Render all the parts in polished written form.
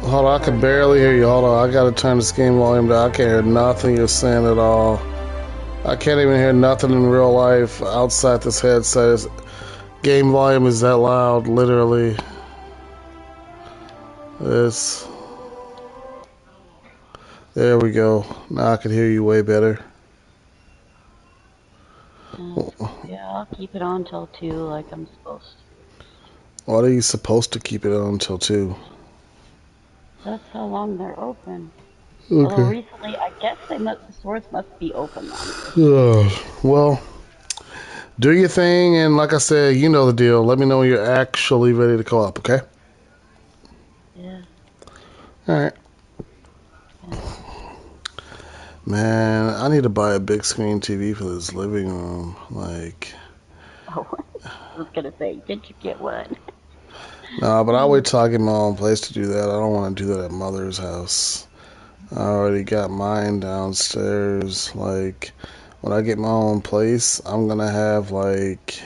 Hold on, I can barely hear you. Hold on, I gotta turn this game volume down. I can't hear nothing you're saying at all. I can't even hear nothing in real life outside this headset. Game volume is that loud, literally. This. There we go. Now I can hear you way better. Yeah, I'll keep it on till 2 like I'm supposed to. What are you supposed to keep it on until 2? That's how long they're open. Although Okay. recently, I guess the stores must be open longer. Well, do your thing, and like I said, you know the deal. Let me know when you're actually ready to call up, okay? Yeah. Alright. Yeah. Man, I need to buy a big screen TV for this living room. Like, Oh, I was gonna say, did you get one? nah, but I'll wait till I get my own place to do that. I don't want to do that at mother's house. I already got mine downstairs. Like, when I get my own place, I'm gonna have, like,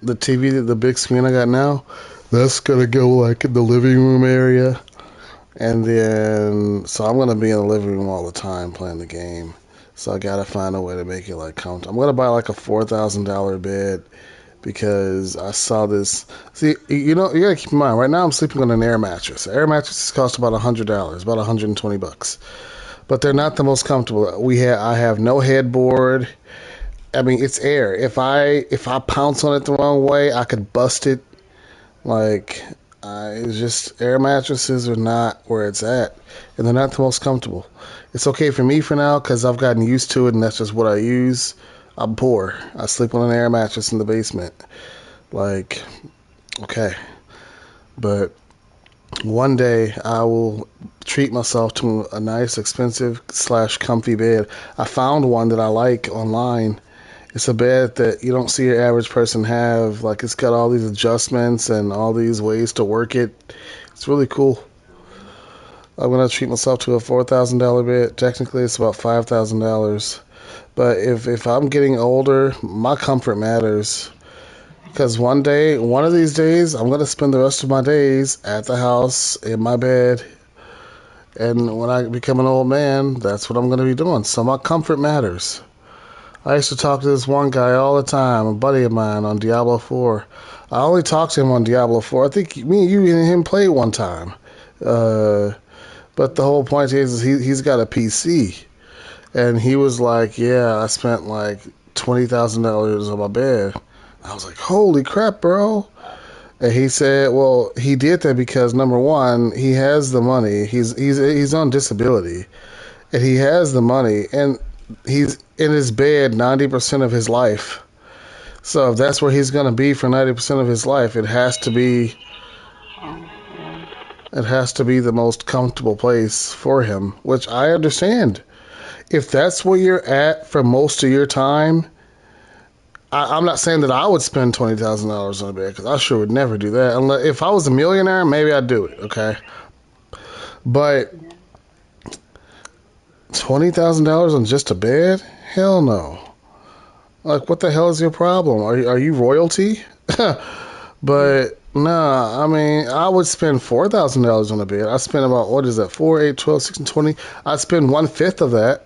the TV, the big screen I got now, that's gonna go, like, in the living room area. And then, so I'm gonna be in the living room all the time playing the game. So I gotta find a way to make it, like, comfortable. I'm gonna buy, like, a $4,000 bed because I saw this. See, you know, you gotta keep in mind. Right now, I'm sleeping on an air mattress. Air mattresses cost about $100, about $120, but they're not the most comfortable. I have no headboard. I mean, it's air. If I pounce on it the wrong way, I could bust it. Like, it's just air mattresses are not where it's at, and they're not the most comfortable. It's okay for me for now because I've gotten used to it, and that's just what I use. I'm poor. I sleep on an air mattress in the basement. Like, okay. But one day I will treat myself to a nice, expensive slash comfy bed. I found one that I like online. It's a bed that you don't see your average person have. Like, it's got all these adjustments and all these ways to work it. It's really cool. I'm gonna treat myself to a $4,000 bed. Technically, it's about $5,000. But if I'm getting older, my comfort matters. Because one of these days, I'm going to spend the rest of my days at the house, in my bed. And when I become an old man, that's what I'm going to be doing. So my comfort matters. I used to talk to this one guy all the time, a buddy of mine on Diablo 4. I only talked to him on Diablo 4. I think me and you and him played one time. But the whole point is he's got a PC. And he was like, yeah, I spent like $20,000 on my bed. I was like, holy crap, bro. And he said, well, he did that because number one, he has the money. He's on disability. And he has the money and he's in his bed 90% of his life. So if that's where he's gonna be for 90% of his life, Oh, yeah. it has to be the most comfortable place for him, which I understand. If that's where you're at for most of your time, I'm not saying that I would spend $20,000 on a bed because I sure would never do that. Unless if I was a millionaire, maybe I'd do it. Okay, but Yeah. $20,000 on just a bed? Hell no. Like, what the hell is your problem? Are you royalty? Mm. But nah, I mean, I would spend $4,000 on a bed. I spend about what is that? 4, 8, 12, 16, 20. I'd spend 1/5 of that.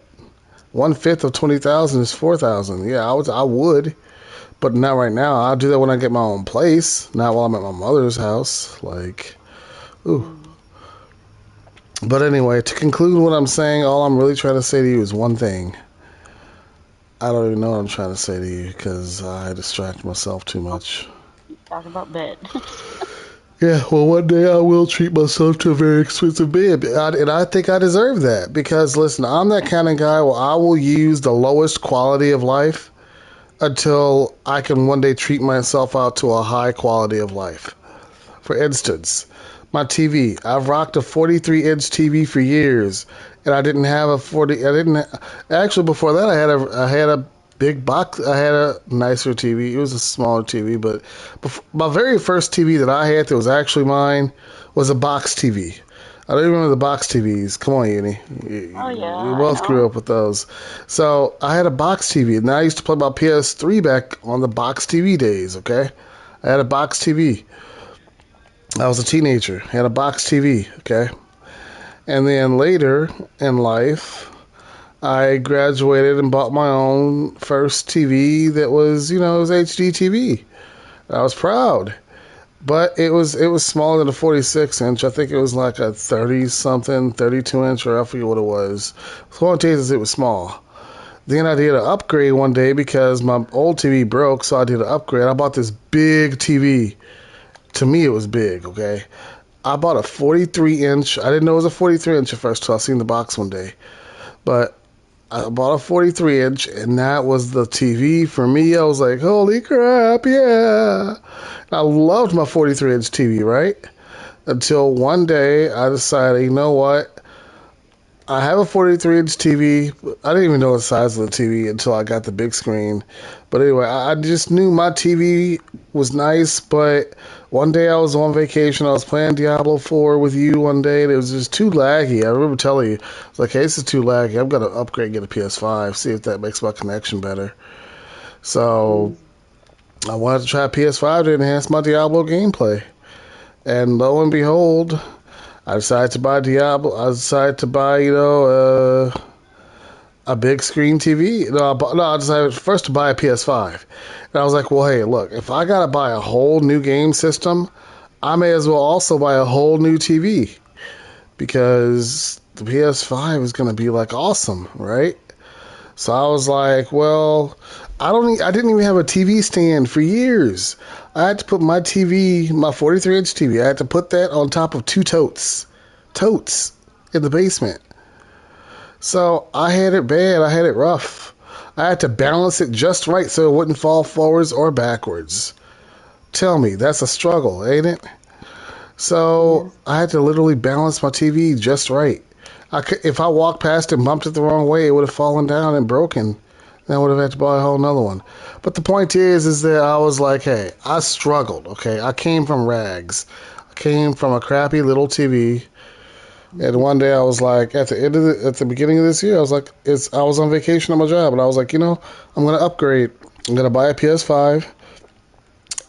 1/5 of 20,000 is 4,000. Yeah, I would. But not right now. I'll do that when I get my own place, not while I'm at my mother's house. Like, ooh. Mm. But anyway, to conclude what I'm saying, all I'm really trying to say to you is one thing. I don't even know what I'm trying to say to you because I distract myself too Oh, much. talk about bed. Yeah, well, one day I will treat myself to a very expensive bed. And I think I deserve that because, listen, I'm that kind of guy where I will use the lowest quality of life until I can one day treat myself out to a high quality of life. For instance, my TV. I've rocked a 43-inch TV for years, and I didn't have a 40. I didn't actually before that. I had a big box. I had a nicer TV. It was a smaller TV, but my very first TV that I had that was actually mine was a box TV. I don't even remember the box TVs. Come on, Uni. Oh, yeah, We I both grew know. up with those. So I had a box TV, and I used to play my PS3 back on the box TV days. Okay, I had a box TV. I was a teenager, had a box TV, okay? And then later in life, I graduated and bought my own first TV that was, it was HD TV. I was proud. But it was smaller than a 46 inch. I think it was like a 30 something, 32 inch, or I forget what it was. So one is it was small. Then I did an upgrade one day because my old TV broke, so I did an upgrade. I bought this big TV. To me, it was big, okay? I bought a 43 inch. I didn't know it was a 43 inch at first till I seen the box one day. But I bought a 43 inch, and that was the TV for me. I was like, holy crap, yeah. I loved my 43 inch TV, right? Until one day I decided, you know what? I have a 43-inch TV. I didn't even know the size of the TV until I got the big screen. But anyway, I just knew my TV was nice. But one day I was on vacation. I was playing Diablo 4 with you one day, and it was just too laggy. I remember telling you, I was like, hey, this is too laggy. I'm going to upgrade and get a PS5, see if that makes my connection better. So I wanted to try PS5 to enhance my Diablo gameplay. And lo and behold, I decided to buy Diablo. I decided to buy, a big screen TV. No, I decided first to buy a PS5. And I was like, well, hey, look, if I gotta buy a whole new game system, I may as well also buy a whole new TV because the PS5 is gonna be like awesome, right? So I was like, well, I didn't even have a TV stand for years. I had to put my TV, my 43-inch TV, I had to put that on top of two totes in the basement. So I had it bad. I had it rough. I had to balance it just right so it wouldn't fall forwards or backwards. Tell me, that's a struggle, ain't it? Yeah. So I had to literally balance my TV just right. If I walked past it and bumped it the wrong way, it would have fallen down and broken. Then I would have had to buy a whole nother one. But the point is that I was like, hey, I struggled. Okay, I came from rags. I came from a crappy little TV. And one day I was like, at the beginning of this year, I was like, I was on vacation on my job, and I was like, I'm gonna upgrade. I'm gonna buy a PS5,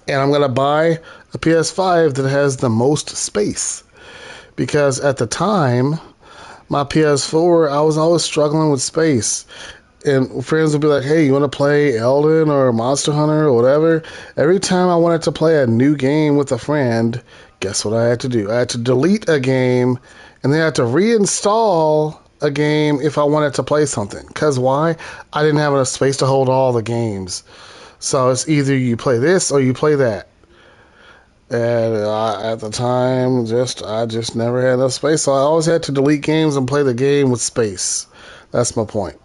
and I'm gonna buy a PS5 that has the most space because at the time, my PS4, I was always struggling with space. And friends would be like, hey, you want to play Elden or Monster Hunter or whatever? Every time I wanted to play a new game with a friend, guess what I had to do? I had to delete a game and then I had to reinstall a game if I wanted to play something. Because why? I didn't have enough space to hold all the games. So it's either you play this or you play that. And at the time, I just never had enough space. So I always had to delete games and play the game with space. That's my point.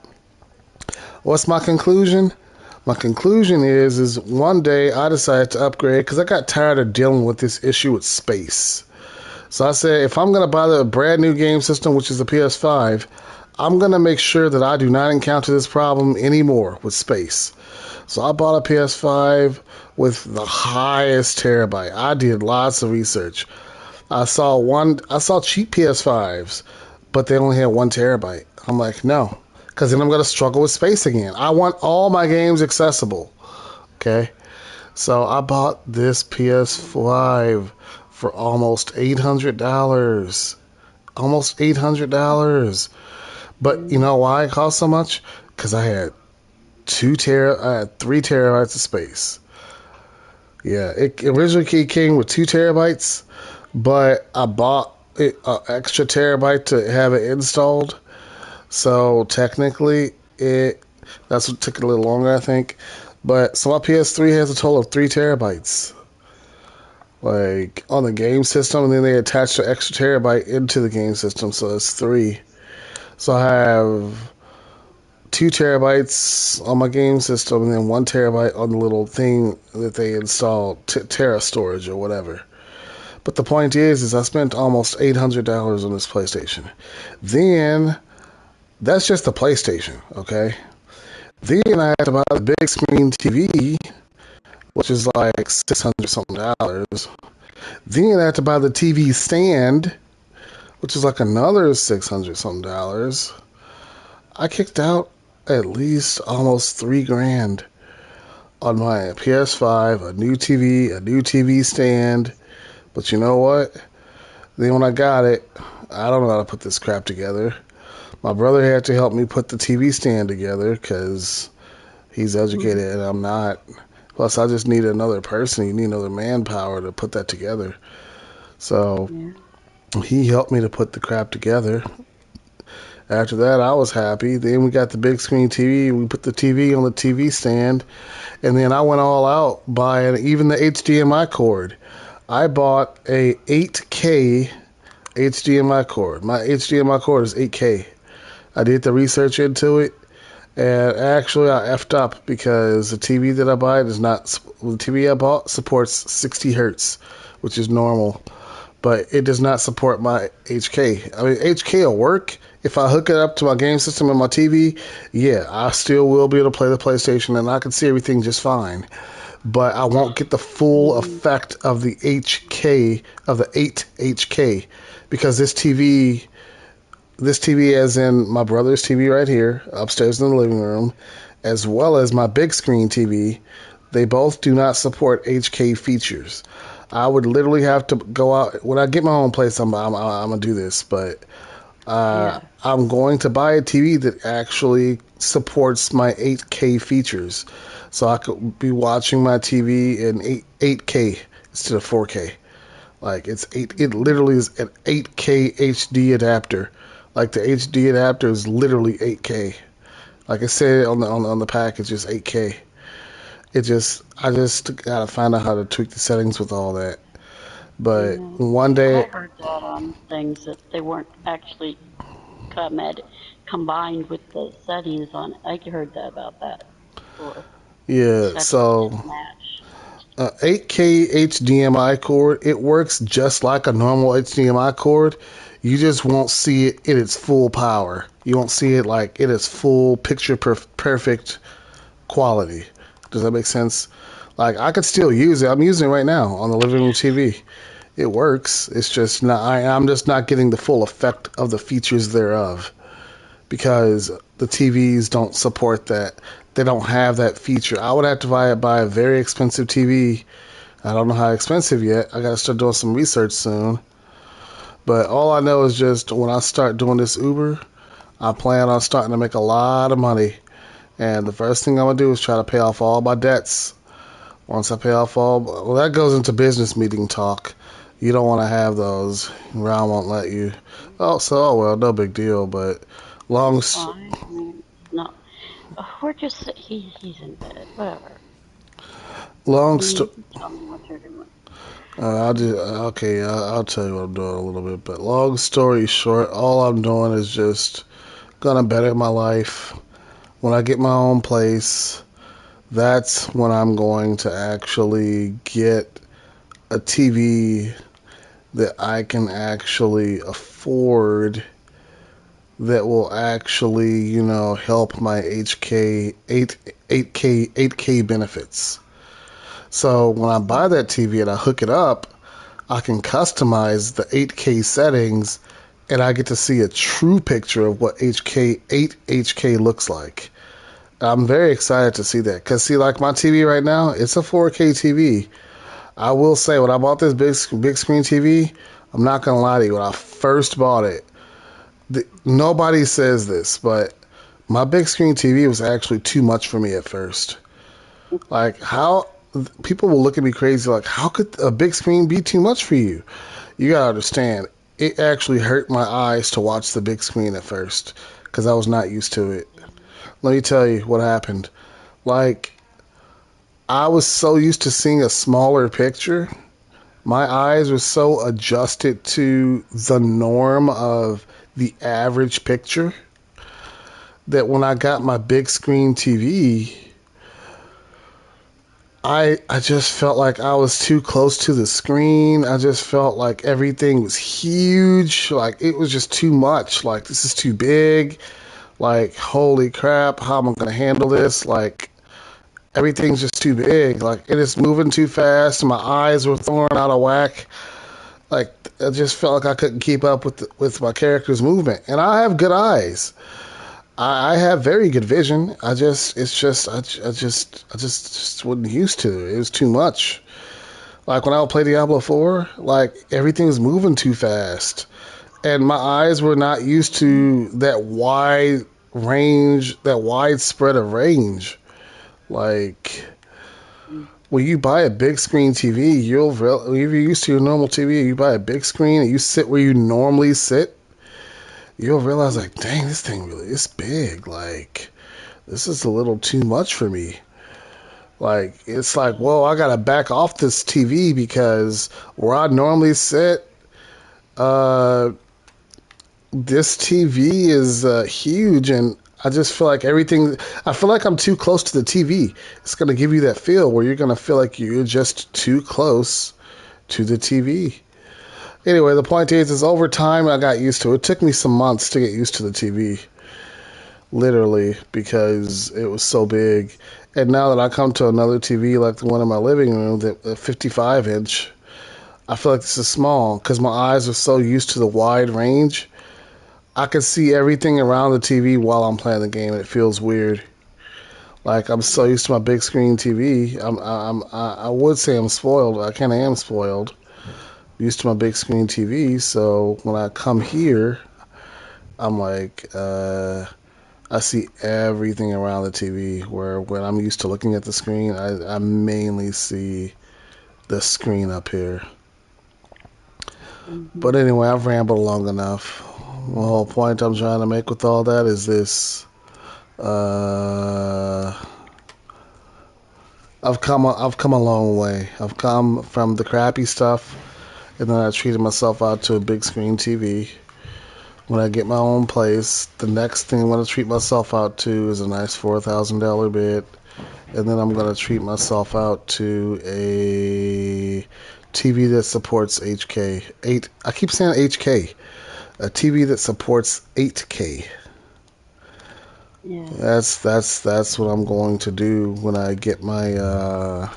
What's my conclusion? My conclusion is one day I decided to upgrade because I got tired of dealing with this issue with space. So I said, if I'm going to buy the brand new game system, which is the PS5, I'm going to make sure that I do not encounter this problem anymore with space. So I bought a PS5 with the highest terabyte. I did lots of research. I saw cheap PS5s, but they only had 1 terabyte. I'm like, no, because then I'm going to struggle with space again. I want all my games accessible. Okay. So I bought this PS5 for almost $800. Almost $800. But you know why it cost so much? Because I had I had 3 terabytes of space. Yeah, it originally came with 2 terabytes, but I bought an extra terabyte to have it installed. So technically, that's what took it a little longer, I think. But so my PS3 has a total of 3 terabytes, like on the game system, and then they attached an extra terabyte into the game system, so it's three. So I have 2 terabytes on my game system, and then 1 terabyte on the little thing that they installed, Terra storage or whatever. But the point is I spent almost $800 on this PlayStation. Then that's just the PlayStation, okay? Then I had to buy the big screen TV, which is like 600 something dollars. Then I had to buy the TV stand, which is like another 600 something dollars. I kicked out at least almost 3 grand on my PS5, a new TV stand, But you know what? Then when I got it, I don't know how to put this crap together. My brother had to help me put the TV stand together because he's Mhm. educated and I'm not. Plus, I just need another person. You need another manpower to put that together. So Yeah. he helped me to put the crap together. After that, I was happy. Then we got the big screen TV. We put the TV on the TV stand, and then I went all out buying even the HDMI cord. I bought a 8K HDMI cord. My HDMI cord is 8K. I did the research into it, and actually I effed up because the TV that I buy does not. The TV I bought supports 60 hertz, which is normal, but it does not support my HK. I mean, HK will work if I hook it up to my game system and my TV. Yeah, I still will be able to play the PlayStation, and I can see everything just fine. But I won't get the full Mhm. effect of the HK of the 8 HK because this TV, as in my brother's TV right here, upstairs in the living room, as well as my big screen TV, they both do not support HK features. I would literally have to go out when I get my own place. I'm gonna do this, but Yeah. I'm going to buy a TV that actually supports my 8K features, so I could be watching my TV in 8K instead of 4K. Like it's eight. It Mhm. literally is an 8K HD adapter. Like the HD adapter is literally 8K. Like I said on the pack, it's just 8K. I just gotta find out how to tweak the settings with all that. But Yeah. one I day, heard that on things that they weren't actually com- combined with the settings on. I heard that about that before. The yeah. settings So didn't match. 8K HDMI cord, it works just like a normal HDMI cord. You just won't see it in its full power. You won't see it like in its full picture perfect quality. Does that make sense? Like I could still use it. I'm using it right now on the living room TV. It works. It's just not. I'm just not getting the full effect of the features thereof because the TVs don't support that. They don't have that feature. I would have to buy a very expensive TV. I don't know how expensive yet. I got to start doing some research soon. But all I know is just when I start doing this Uber, I plan on starting to make a lot of money. And the first thing I'm gonna do is try to pay off all my debts. Once I pay off all, well, that goes into business meeting talk. You don't want to have those. Ron won't let you. Oh well, no big deal. But long, It's fine. I mean, it's not. We're just. He's in bed. Whatever. long, You sto- can tell me what you're doing. I'll do. Okay, I'll tell you what I'm doing a little bit. But long story short, all I'm doing is just gonna better my life. When I get my own place, that's when I'm going to actually get a TV that I can actually afford that will actually, help my HK 8K benefits. So when I buy that TV and I hook it up, I can customize the 8K settings and I get to see a true picture of what HK 8 HK looks like. I'm very excited to see that cuz see like my TV right now, it's a 4K TV. I will say when I bought this big screen TV, I'm not going to lie to you, when I first bought it, nobody says this, but my big screen TV was actually too much for me at first. Like, how people will look at me crazy, like, how could a big screen be too much for you? You gotta understand, it actually hurt my eyes to watch the big screen at first because I was not used to it. Let me tell you what happened. Like, I was so used to seeing a smaller picture, my eyes were so adjusted to the norm of the average picture that when I got my big screen TV, I just felt like I was too close to the screen. I just felt like everything was huge. Like it was just too much. Like this is too big. Like holy crap, how am I gonna handle this? Like everything's just too big. Like it is moving too fast. My eyes were thrown out of whack. Like I just felt like I couldn't keep up with my character's movement. And I have good eyes. I have very good vision. I just wasn't used to it. It was too much. Like when I would play Diablo 4, like everything's moving too fast. And my eyes were not used to that wide range, that wide spread of range. Like when you buy a big screen TV, if you're used to your normal TV, you buy a big screen and you sit where you normally sit, you'll realize like, dang, this thing really is big. Like this is a little too much for me. Like it's like, whoa, I gotta back off this TV because where I normally sit, uh, this TV is huge, and I just feel like everything. I feel like I'm too close to the TV. It's gonna give you that feel where you're gonna feel like you're just too close to the TV. Anyway, the point is over time I got used to it. It took me some months to get used to the TV, literally, because it was so big. And now that I come to another TV like the one in my living room, the 55 inch, I feel like this is small because my eyes are so used to the wide range. I can see everything around the TV while I'm playing the game, and it feels weird. Like I'm so used to my big screen TV. I would say I'm spoiled. I kind of am spoiled. Used to my big screen TV, so when I come here, I'm like, I see everything around the TV. Where when I'm used to looking at the screen, I mainly see the screen up here. But anyway, I've rambled long enough. The whole point I'm trying to make with all that is this. Uh, I've come a long way. I've come from the crappy stuff, and then I treated myself out to a big screen TV. When I get my own place, the next thing I'm gonna treat myself out to is a nice $4,000 bed, and then I'm gonna treat myself out to a TV that supports HK. I keep saying HK. A TV that supports 8K. Yeah. That's what I'm going to do when I get my own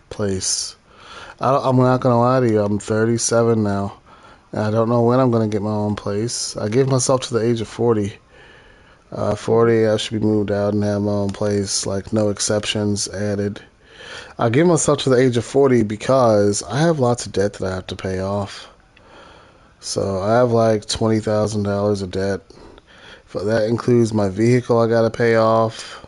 place. I'm not gonna lie to you. I'm 37 now. I don't know when I'm gonna get my own place. I gave myself to the age of 40. 40, I should be moved out and have my own place, like no exceptions added. I gave myself to the age of 40 because I have lots of debt that I have to pay off. So I have like $20,000 of debt. That includes my vehicle I gotta pay off.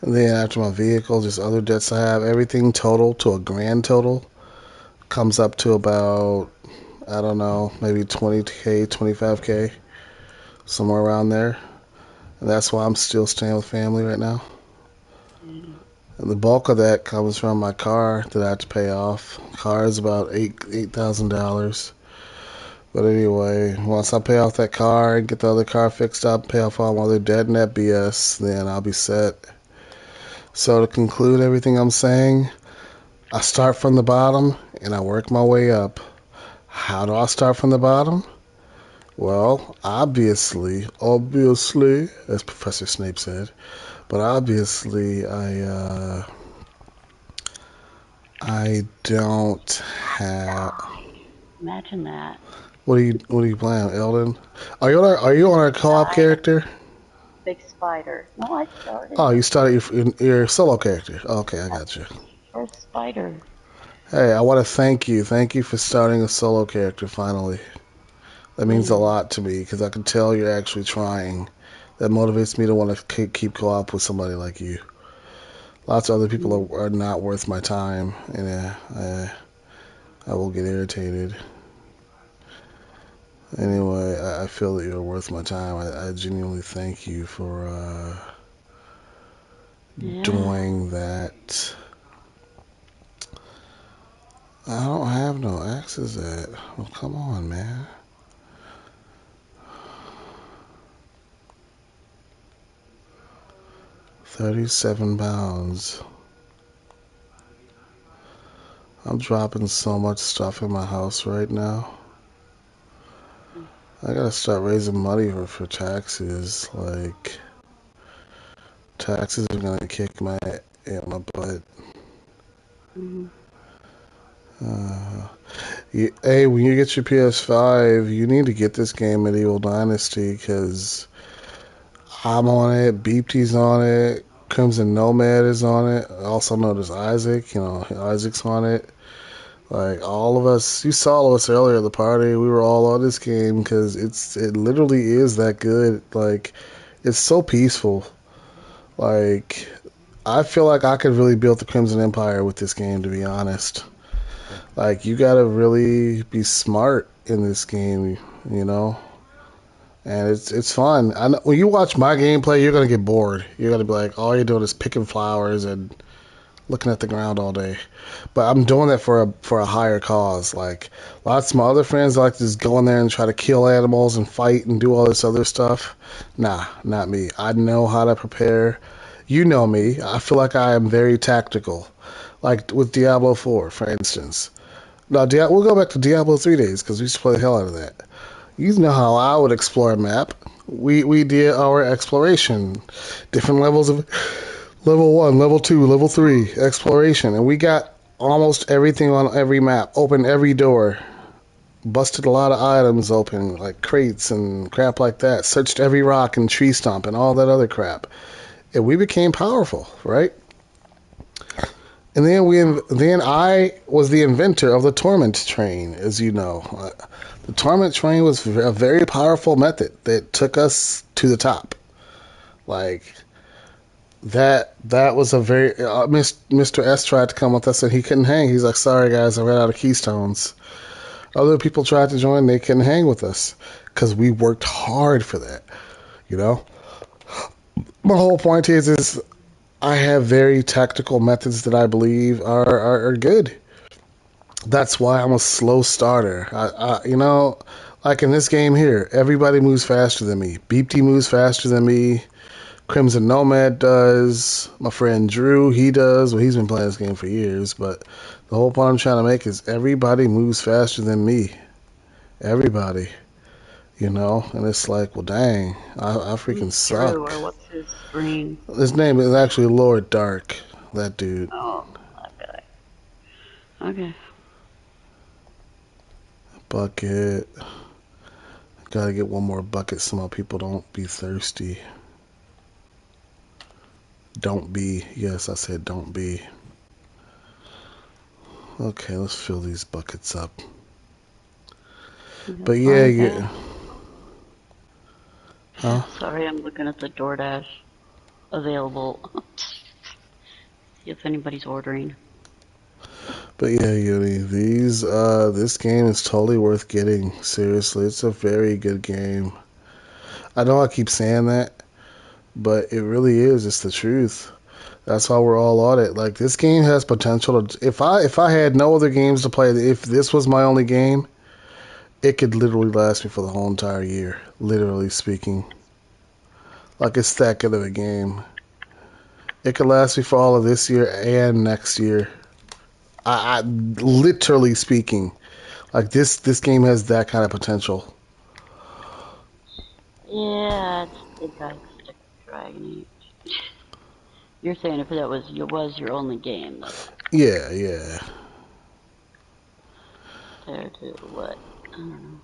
And then after my vehicle, just other debts I have. Everything total to a grand total comes up to about, I don't know, maybe 20K, 25K, somewhere around there. And that's why I'm still staying with family right now. Mm. And the bulk of that comes from my car that I have to pay off. Car is about $8,000. But anyway, once I pay off that car and get the other car fixed up, pay off all my other debt and that BS, then I'll be set. So to conclude everything I'm saying, I start from the bottom and I work my way up. How do I start from the bottom? Well, obviously, as Professor Snape said, but obviously I don't have. Imagine that. What are you playing, Elden? Are you on a co-op I am character? big spider. No, I started Oh, you started your solo character. Okay, I got you. first spider. Hey, I want to thank you. Thank you for starting a solo character finally. That means a Yeah. lot to me because I can tell you're actually trying. That motivates me to want to keep co-op with somebody like you. Lots of other people are not worth my time, and I will get irritated. Anyway, I feel that you're worth my time. I genuinely thank you for Yeah. doing that. I don't have no axes at. Oh, come on, man. 37 pounds. I'm dropping so much stuff in my house right now. I gotta start raising money for taxes. Like, taxes are gonna kick my butt. Mm-hmm. Uh, hey, when you get your PS5, you need to get this game, Medieval Dynasty, because I'm on it, Beepty's on it, Crimson Nomad is on it, also known as Isaac. You know, Isaac's on it. Like all of us, you saw all of us earlier at the party. We were all on this game because it literally is that good. Like it's so peaceful. Like I feel like I could really build the Crimson Empire with this game. To be honest, like you gotta really be smart in this game. You know, and it's fun. I know, when you watch my gameplay, you're gonna get bored. You're gonna be like, all you're doing is picking flowers and looking at the ground all day. But I'm doing that for a higher cause. Like lots of my other friends like to just go in there and try to kill animals and fight and do all this other stuff. Nah, not me. I know how to prepare. You know me. I feel like I am very tactical. Like with Diablo 4, for instance. Now, we'll go back to Diablo 3 days because we used to play the hell out of that. You know how I would explore a map. We did our exploration, different levels of level 1, level 2, level 3 exploration, and we got almost everything on every map. Opened every door, busted a lot of items open, like crates and crap like that. Searched every rock and tree stump and all that other crap, and we became powerful, right? And then I was the inventor of the torment train, as you know. The torment train was a very powerful method that took us to the top. Like that was a very Mr. S tried to come with us and he couldn't hang. He's like, sorry guys, I ran out of keystones. Other people tried to join, they couldn't hang with us because we worked hard for that. You know, my whole point is I have very tactical methods that I believe are good. That's why I'm a slow starter. You know, like in this game here, everybody moves faster than me. Beepty moves faster than me. Crimson Nomad does. My friend Drew, he does. Well, he's been playing this game for years, but the whole point I'm trying to make is everybody moves faster than me. Everybody. You know? And it's like, well, dang, I freaking Who's Drew, suck. or what's his screen? His name is actually Lord Dark, that dude. Oh, that guy. Okay. Bucket. Gotta get one more bucket so my people don't be thirsty. Don't be. Yes, I said don't be. Okay, let's fill these buckets up. But yeah, yeah. Huh? Sorry, I'm looking at the DoorDash available. See if anybody's ordering. But yeah, Yuri, this game is totally worth getting. Seriously, it's a very good game. I know I keep saying that, but it really is. It's the truth. That's why we're all on it. Like this game has potential. If I had no other games to play, if this was my only game, it could literally last me for the whole entire year. Literally speaking, like it's that good of a game. It could last me for all of this year and next year. I literally speaking, like this game has that kind of potential. Yeah, I think I'd stick with Dragon Age. You're saying if that was your only game, though. Yeah, yeah. Compared to what? I don't know.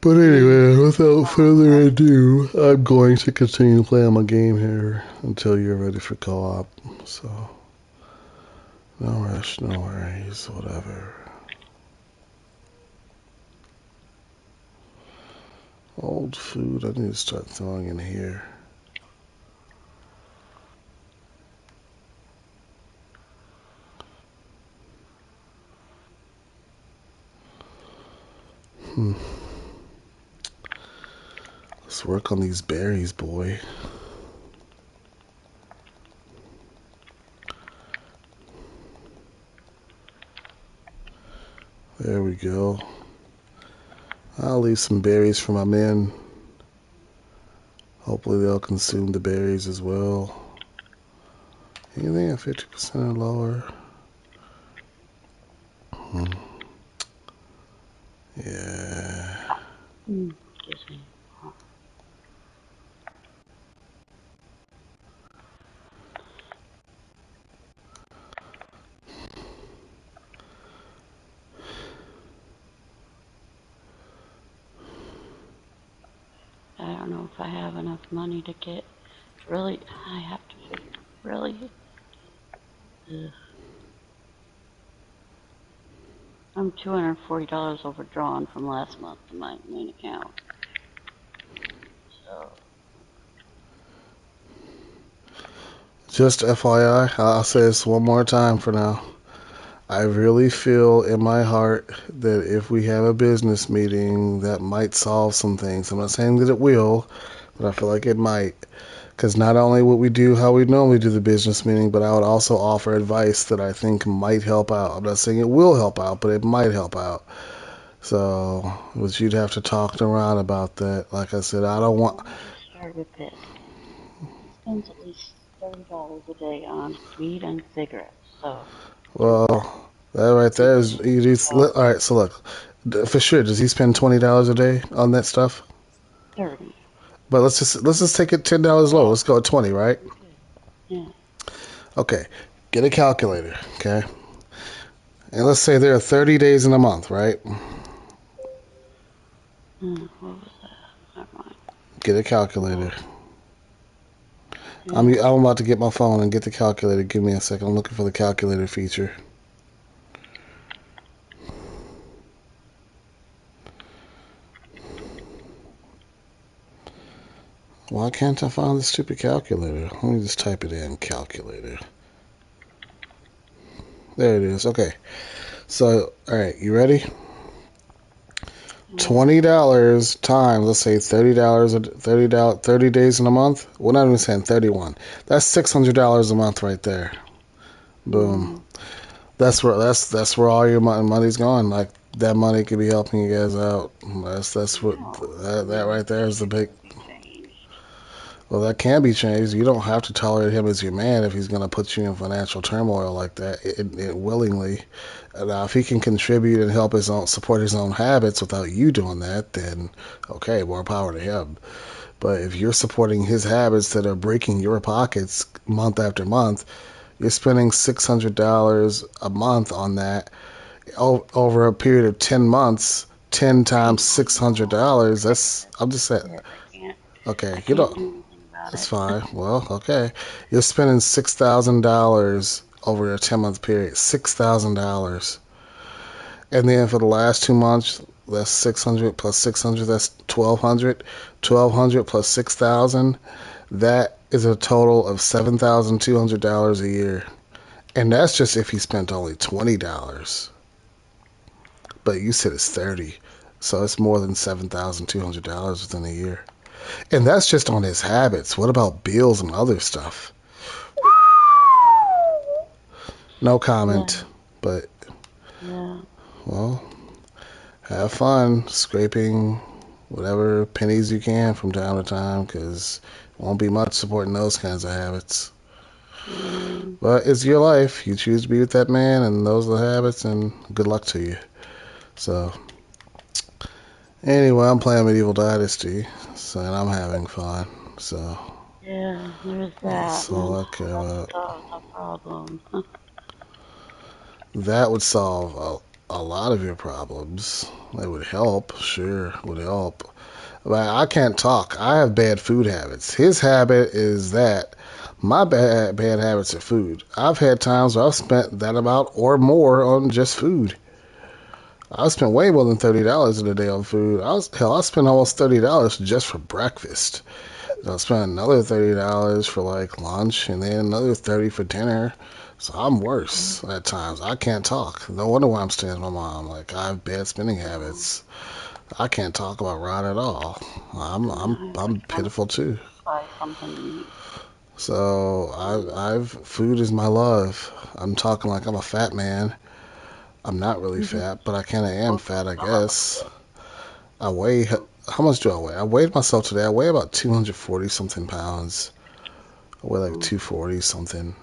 But anyway, without further ado, I'm going to continue playing my game here until you're ready for co-op. So, no rush, no worries, whatever. Old food, I need to start throwing in here. Let's work on these berries, boy. There we go. I'll leave some berries for my men. Hopefully they'll consume the berries as well. Anything at 50% or lower? Yeah. Excuse me. I don't know if I have enough money to get Really, I have to figure. Really? Ugh. I'm $240 overdrawn from last month in my main account. So, Just FYI, I'll say this one more time for now. I really feel in my heart that if we have a business meeting, that might solve some things. I'm not saying that it will, but I feel like it might. Because not only would we do how we normally do the business meeting, but I would also offer advice that I think might help out. I'm not saying it will help out, but it might help out. So, but you'd have to talk to Ron about that. Like I said, I don't want. let me just start with this. He spends at least $30 a day on weed and cigarettes. So, there's that. Well, that right there is. All right, so look, for sure. Does he spend $20 a day on that stuff? 30. But let's just take it $10 low. Let's go at 20, right? Okay. Yeah. Okay. Get a calculator, okay? And let's say there are 30 days in a month, right? What was that? Never mind. Get a calculator. I'm Yeah. about to get my phone and get the calculator. Give me a second. I'm looking for the calculator feature. Why can't I find the stupid calculator? Let me just type it in, calculator. There it is. Okay. So, all right, you ready? Yeah. $20 times, let's say $30, $30, 30 days in a month. We're not even saying 31. That's $600 a month right there. Boom. Mm, That's where all your money's going. Like that money could be helping you guys out. That's what no. that right there is the That big. can't be changed. Well, that can be changed. You don't have to tolerate him as your man if he's going to put you in financial turmoil like that willingly. Now, if he can contribute and help support his own habits without you doing that, then okay, more power to him. But if you're supporting his habits that are breaking your pockets month after month, you're spending $600 a month on that over a period of 10 months. 10 times $600. That's I'm just saying. It. I Okay, can't do anything about that's it. fine. Well, okay. You're spending $6,000 over a 10-month period. $6,000. And then for the last 2 months, that's 600 plus 600, that's 1,200. 1,200 plus 6,000, that is a total of $7,200 a year. And that's just if he spent only $20. But you said it's 30. So it's more than $7,200 within a year. And that's just on his habits. What about bills and other stuff? No Yeah. comment. But, Yeah. well, have fun scraping whatever pennies you can from time to time because it won't be much supporting those kinds of habits. Mm, But it's your life. You choose to be with that man, and those are the habits, and good luck to you. So, anyway, I'm playing Medieval Dynasty, so, and I'm having fun. So, yeah. There's that. that's And all I care that about. solves our problem. That would solve a lot of your problems. It would help, sure, would help. But I can't talk. I have bad food habits. His habit is that. My bad habits are food. I've had times where I've spent that amount or more on just food. I spent way more than $30 in a day on food. I spent almost $30 just for breakfast. I spent another $30 for like lunch, and then another 30 for dinner. So I'm worse at times. I can't talk. No wonder why I'm staying with my mom. Like I have bad spending habits. I can't talk about Ron at all. I'm I want pitiful too. to buy something to eat. So I've food is my love. I'm talking like I'm a fat man. I'm not really fat, but I kind of am Well, fat, I some of us guess. I weigh. How much do I weigh? I weighed myself today. I weigh about 240 something pounds. I weigh like do. 240 something.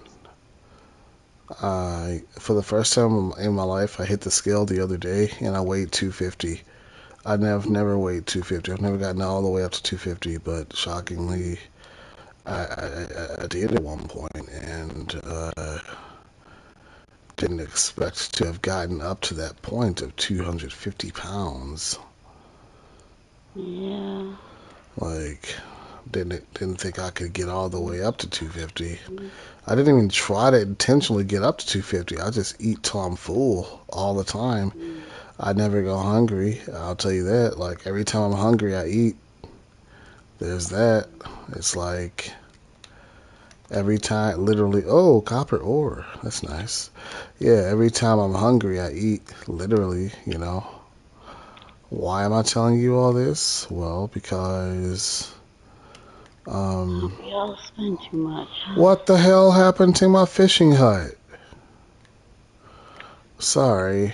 For the first time in my life, I hit the scale the other day and I weighed 250. I've never weighed 250. I've never gotten all the way up to 250, but shockingly, I did at one point and didn't expect to have gotten up to that point of 250 pounds. Yeah. Like, Didn't think I could get all the way up to 250. I didn't even try to intentionally get up to 250. I just eat till I'm full all the time. I never go hungry. I'll tell you that. Like every time I'm hungry, I eat. There's that. It's like every time, literally. Oh, copper ore. That's nice. Yeah, every time I'm hungry, I eat. Literally, you know. Why am I telling you all this? Well, because We all spend too much. what the hell happened to my fishing hut? Sorry.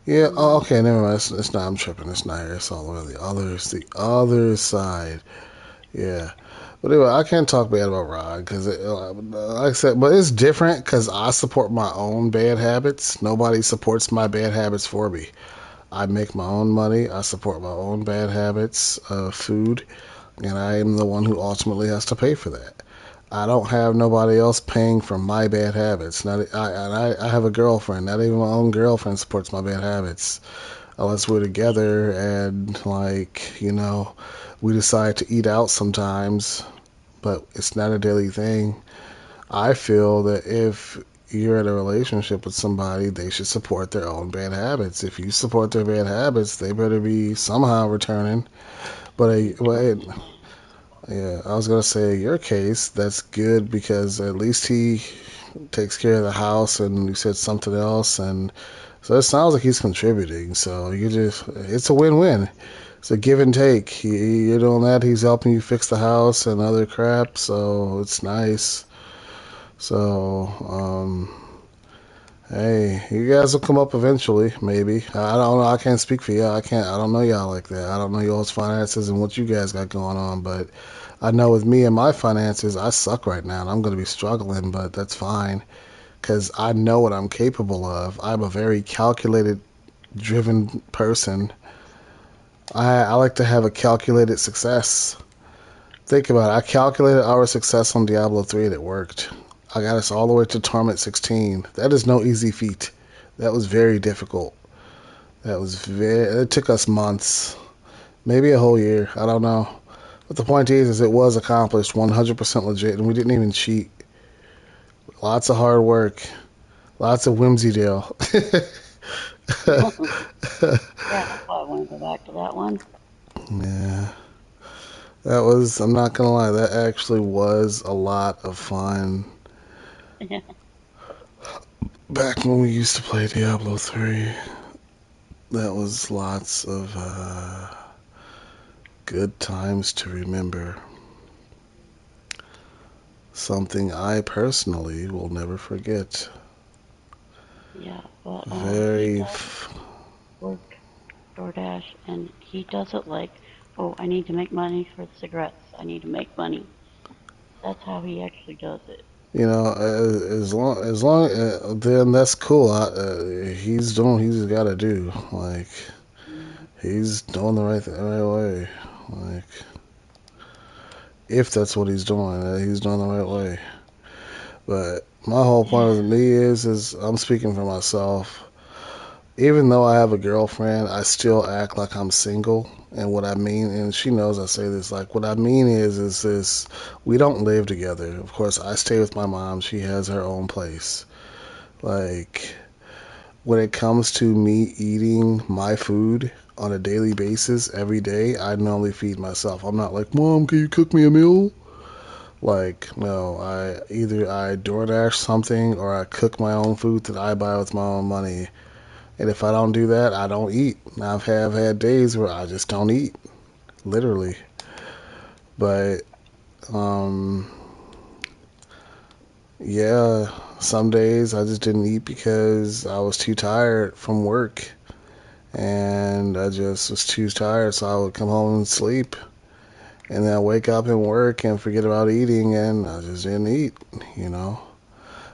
Yeah. Oh, okay. Never mind. It's not. I'm tripping. It's not here. It's all the way on the other. It's the other side. Yeah. But anyway, I can't talk bad about Rod because, like I said, but it's different because I support my own bad habits. Nobody supports my bad habits for me. I make my own money. I support my own bad habits of food, and I am the one who ultimately has to pay for that. I don't have nobody else paying for my bad habits. I have a girlfriend. Not even my own girlfriend supports my bad habits unless we're together and we decide to eat out sometimes, but it's not a daily thing. I feel that if you're in a relationship with somebody, they should support their own bad habits. If you support their bad habits, they better be somehow returning. Yeah, I was gonna say in your case, that's good because at least he takes care of the house, and you said something else, and so it sounds like he's contributing. So it's a win-win. It's a give and take. You're doing that. He's helping you fix the house and other crap. So it's nice. So, hey, you guys will come up eventually, maybe. I don't know. I can't speak for y'all. I can't. I don't know y'all like that. I don't know y'all's finances and what you guys got going on. But I know with me and my finances, I suck right now, and I'm going to be struggling. But that's fine because I know what I'm capable of. I'm a very calculated, driven person. I like to have a calculated success. Think about it. I calculated our success on Diablo 3 and it worked. I got us all the way to Torment 16. That is no easy feat. That was very difficult. It took us months, maybe a whole year. I don't know. But the point is it was accomplished 100% legit, and we didn't even cheat. Lots of hard work, lots of whimsy, Dale. Yeah, that's why I want to go back to that one. Yeah, that was. I'm not gonna lie. That actually was a lot of fun. Yeah. Back when we used to play Diablo 3, that was lots of good times to remember. Something I personally will never forget. Yeah, but he Very. does work DoorDash, and he does it like, oh, I need to make money for the cigarettes. I need to make money. That's how he actually does it. Then that's cool. He's doing. He's got to do. Like Mm, he's doing the right way. Like if that's what he's doing, he's doing the right way. But my whole point yeah. with me is I'm speaking for myself. Even though I have a girlfriend, I still act like I'm single. And what I mean, and she knows I say this, like what I mean is this: we don't live together. Of course, I stay with my mom. She has her own place. Like when it comes to me eating my food on a daily basis every day, I normally feed myself. I'm not like, Mom, can you cook me a meal? Like, no, I DoorDash something or I cook my own food that I buy with my own money. And if I don't do that, I don't eat. I've had days where I just don't eat, literally. But um, yeah, some days I just didn't eat because I was too tired from work, and I just was too tired, so I would come home and sleep, and then I wake up and work and forget about eating, and I just didn't eat, you know.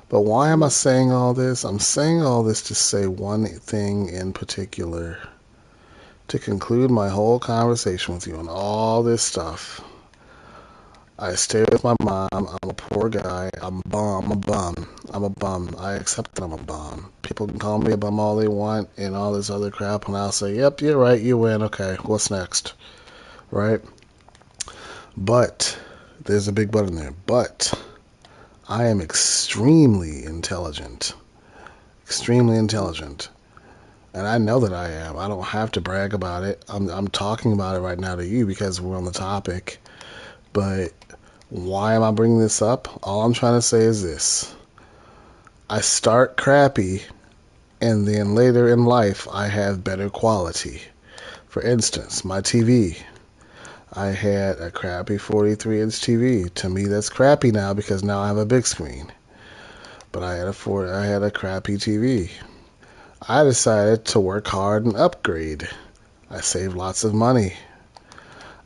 But why am I Mm, saying all this? I'm saying all this to say one thing in particular. To conclude my whole conversation with you on all this stuff, I stay with my mom. I'm a poor guy. I'm a bum. I'm a bum. I'm a bum. I accept that I'm a bum. People can call me a bum all they want and all this other crap, and I'll say, yep, you're right, you win. Okay, what's next? Right? But there's a big but in there. But I am extremely intelligent. Extremely intelligent. And I know that I am. I don't have to brag about it. I'm talking about it right now to you because we're on the topic. But why am I bringing this up? All I'm trying to say is this. I start crappy, and then later in life, I have better quality. For instance, my TV. I had a crappy 43-inch TV. To me, that's crappy now because now I have a big screen. But I had a crappy TV. I decided to work hard and upgrade. I saved lots of money.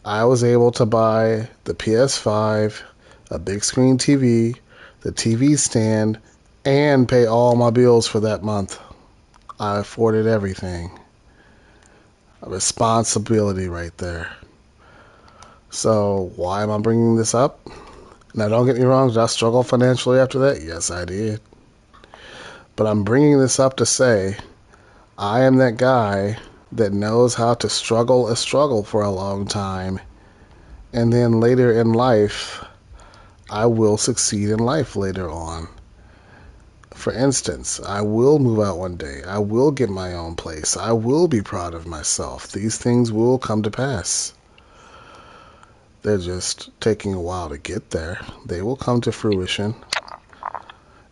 I was able to buy the PS5, a big screen TV, the TV stand, and pay all my bills for that month. I afforded everything. A responsibility right there. So why am I bringing this up? Now don't get me wrong, did I struggle financially after that? Yes, I did. But I'm bringing this up to say I am that guy that knows how to struggle a struggle for a long time, and then later in life I will succeed in life later on. For instance, I will move out one day. I will get my own place. I will be proud of myself. These things will come to pass. They're just taking a while to get there. They will come to fruition.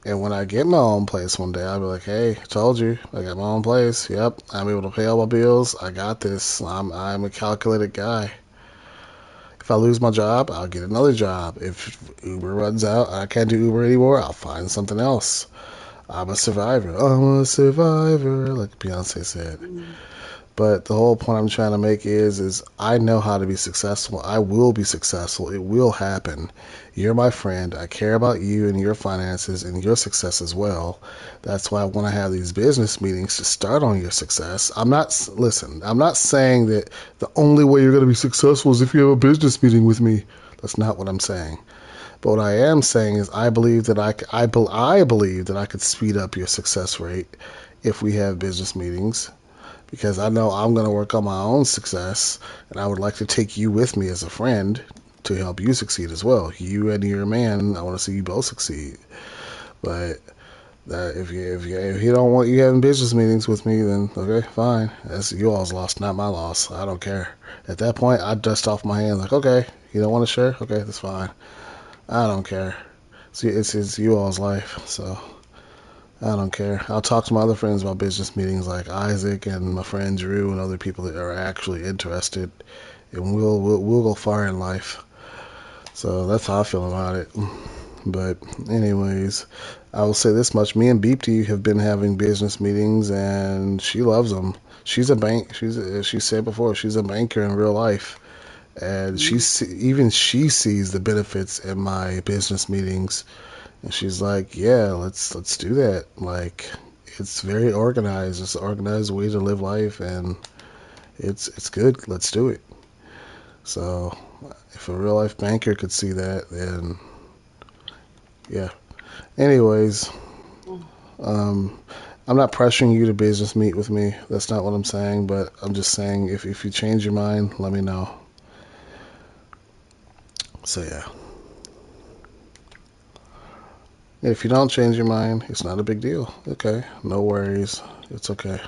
And when I get my own place one day, I'll be like, hey, I told you, I got my own place. Yep, I'm able to pay all my bills. I got this. I'm a calculated guy. If I lose my job, I'll get another job. If Uber runs out, I can't do Uber anymore, I'll find something else. I'm a survivor. I'm a survivor, like Beyonce said. But the whole point I'm trying to make is I know how to be successful. I will be successful. It will happen. You're my friend. I care about you and your finances and your success as well. That's why I want to have these business meetings to start on your success. I'm not saying that the only way you're going to be successful is if you have a business meeting with me. That's not what I'm saying. But what I am saying is I believe that I believe that I could speed up your success rate if we have business meetings, because I know I'm going to work on my own success, and I would like to take you with me as a friend to help you succeed as well. You and your man, I want to see you both succeed. But if you don't want you having business meetings with me, then okay, fine. That's you all's loss, not my loss. I don't care. At that point, I dust off my hands like, okay, you don't want to share? Okay, that's fine. I don't care. See, it's you all's life, so I don't care. I'll talk to my other friends about business meetings like Isaac and my friend Drew and other people that are actually interested, and we'll go far in life. So that's how I feel about it. But anyways, I will say this much: me and Beepty have been having business meetings, and she loves them. She's a bank. As she said before, she's a banker in real life, and she sees the benefits in my business meetings. And she's like, yeah, let's do that. Like, it's very organized. It's an organized way to live life, and it's good. Let's do it. So, if a real life banker could see that, then yeah. Anyways, um, I'm not pressuring you to business meet with me. That's not what I'm saying. But I'm just saying, if you change your mind, let me know. So yeah. If you don't change your mind, it's not a big deal. Okay, no worries. It's okay.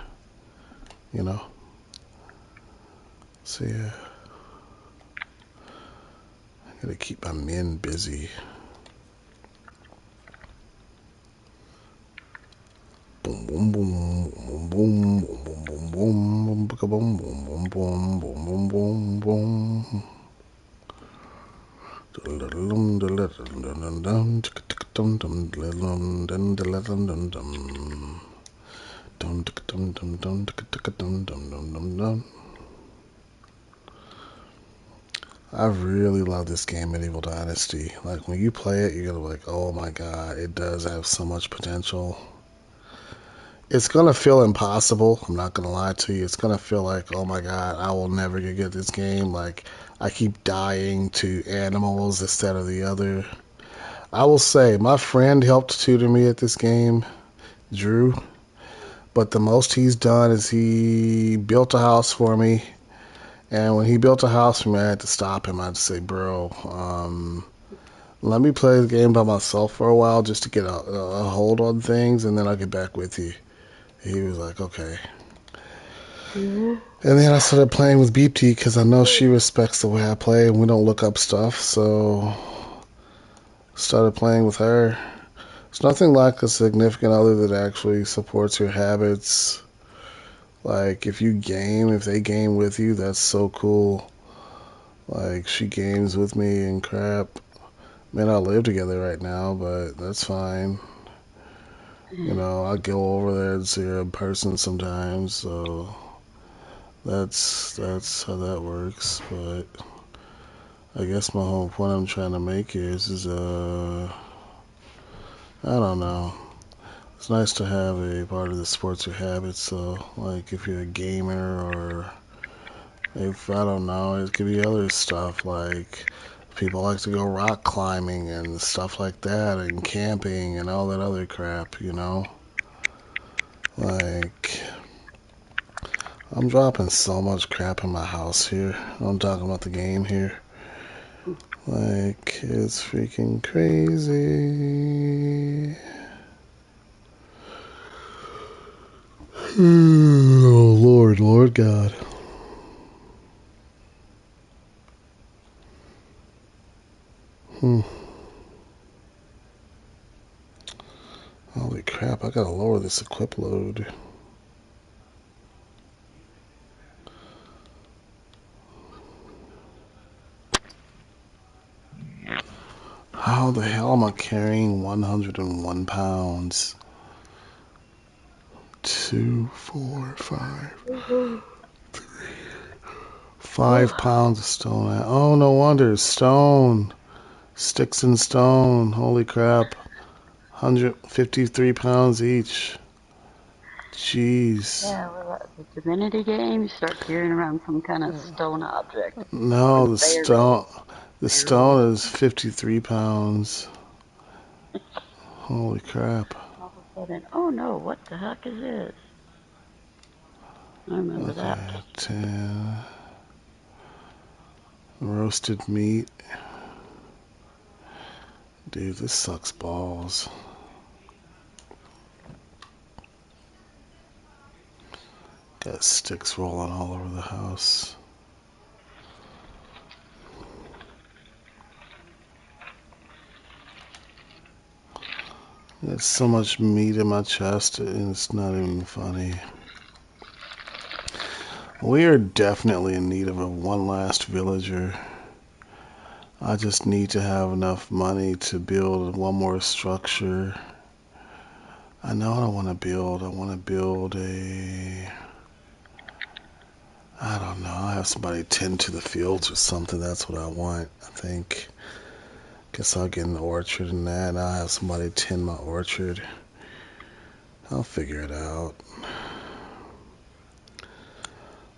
You know. So yeah. I gotta keep my men busy. Boom boom boom boom boom boom boom boom boom boom boom boom boom boom boom. I really love this game, Medieval Dynasty. Like, when you play it, you're gonna be like, oh my god, it does have so much potential. It's gonna feel impossible. I'm not gonna lie to you. It's gonna feel like, oh my god, I will never get this game. Like, I keep dying to animals instead of the other. I will say, my friend helped tutor me at this game, Drew. But the most he's done is he built a house for me, And when he built a house for me, I had to stop him. I had to say, bro, let me play the game by myself for a while just to get a hold on things, and then I'll get back with you. He was like, okay. Yeah. And then I started playing with Beepty because I know she respects the way I play and we don't look up stuff. So started playing with her. It's nothing like a significant other that actually supports your habits. Like if you game, if they game with you, that's so cool. Like she games with me and crap. May not live together right now, but that's fine. You know, I go over there and see her in person sometimes, so that's how that works. But I guess my whole point I'm trying to make is I don't know. It's nice to have a part of the sports or habits. So like if you're a gamer or if I don't know, it could be other stuff like people like to go rock climbing and stuff like that and camping and all that other crap, you know? Like I'm dropping so much crap in my house here. I'm talking about the game here. Like it's freaking crazy. Oh Lord, Lord God. Hmm. Holy crap, I gotta lower this equip load. How the hell am I carrying 101 pounds? 2, 4, 5. 5 pounds of stone. Oh, no wonder. Stone. Sticks and stone. Holy crap. 153 pounds each. Jeez. Yeah, well, the Divinity game, you start carrying around some kind of stone object. Or No, the the barrel. stone. The stone is 53 pounds. Holy crap. All of a sudden, oh no, what the heck is this? I remember that. Okay, 10. Roasted meat. Dude, this sucks balls. Got sticks rolling all over the house. There's so much meat in my chest, and it's not even funny. We are definitely in need of one last villager. I just need to have enough money to build one more structure. I know what I want to build. I want to build I don't know. I'll have somebody tend to the fields or something. That's what I want, I think. Guess I'll get an orchard and that, and I'll have somebody tend my orchard. I'll figure it out.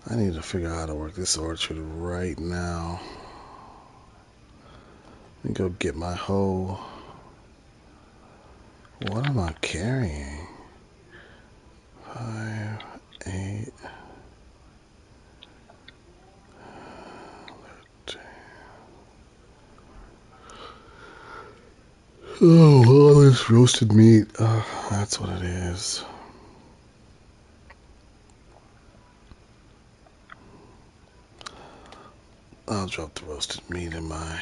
I need to figure out how to work this orchard right now. Let me go get my hoe. What am I carrying? 5, 8. Oh, all this roasted meat. Oh, that's what it is. I'll drop the roasted meat in my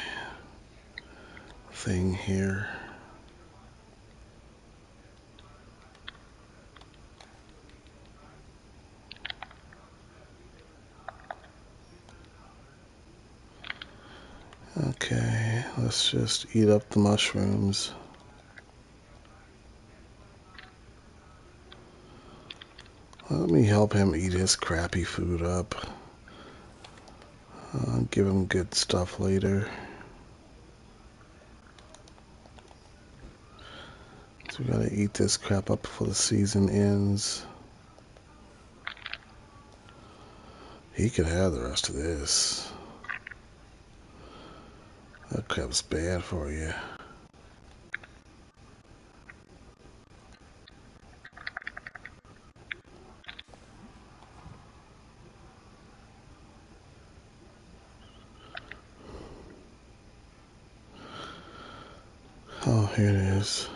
thing here. Okay, let's just eat up the mushrooms. Let me help him eat his crappy food up. I'll give him good stuff later. So we gotta eat this crap up before the season ends. He could have the rest of this. That crap's bad for you. here it is.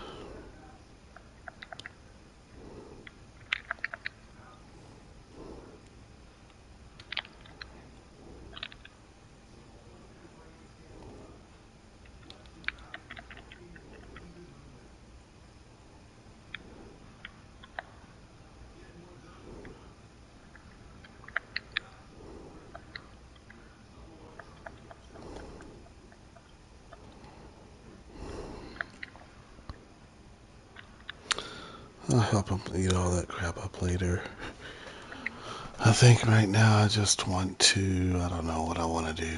I'll help him eat all that crap up later. I think right now I just want to, I don't know what I want to do.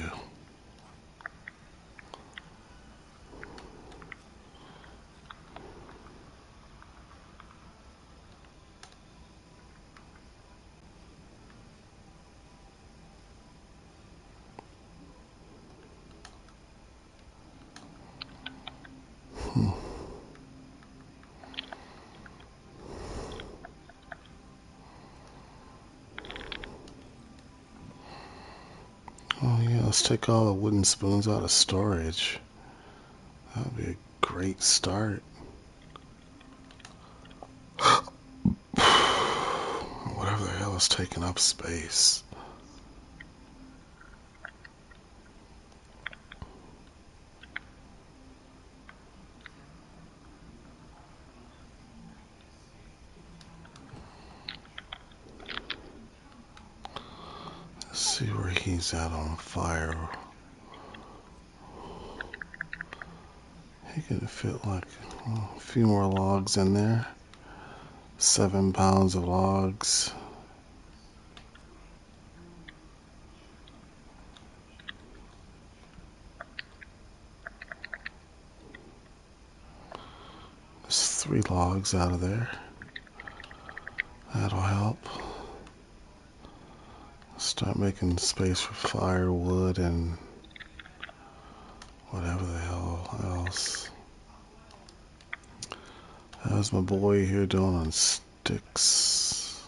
Oh yeah, let's take all the wooden spoons out of storage. That would be a great start. Whatever the hell is taking up space. Let's see where he's at on fire. He could fit like a few more logs in there. 7 pounds of logs. There's 3 logs out of there. That'll help. Start making space for firewood and whatever the hell else. How's my boy here doing on sticks?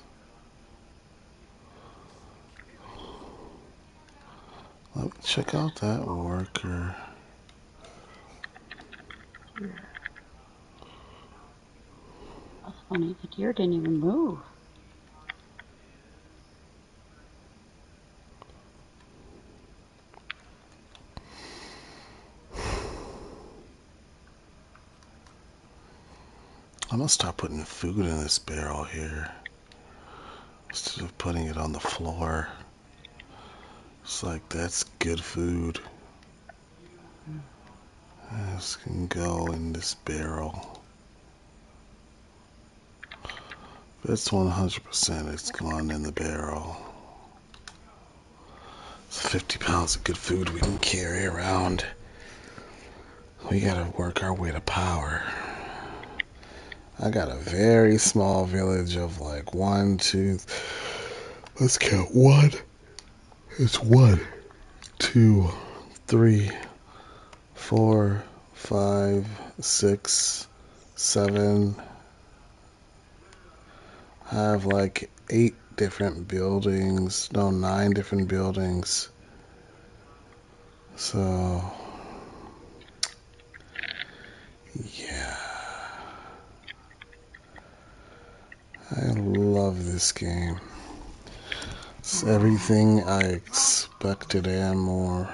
Let me check out that worker. That's funny. The deer didn't even move. I'm gonna start putting food in this barrel here instead of putting it on the floor. It's like that's good food. This can go in this barrel. If it's 100%, it's gone in the barrel. It's 50 pounds of good food we can carry around. We gotta work our way to power. I got a very small village of like 1, 2, let's count 1. It's 1, 2, 3, 4, 5, 6, 7. I have like 8 different buildings. No, 9 different buildings. So, yeah. I love this game. It's everything I expected and more.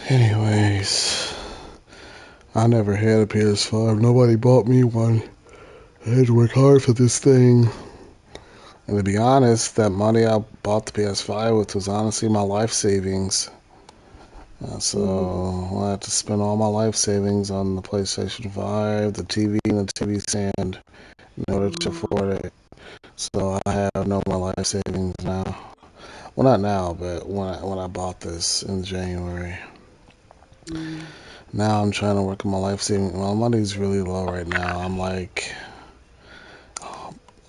Anyways, I never had a PS5. Nobody bought me one. I had to work hard for this thing. And to be honest, that money I bought the PS5 with was honestly my life savings. So I had to spend all my life savings on the PlayStation 5, the TV, and the TV stand in order to afford it. So I have no more life savings now. Well, not now, but when I bought this in January. Now I'm trying to work on my life saving. My money's really low right now.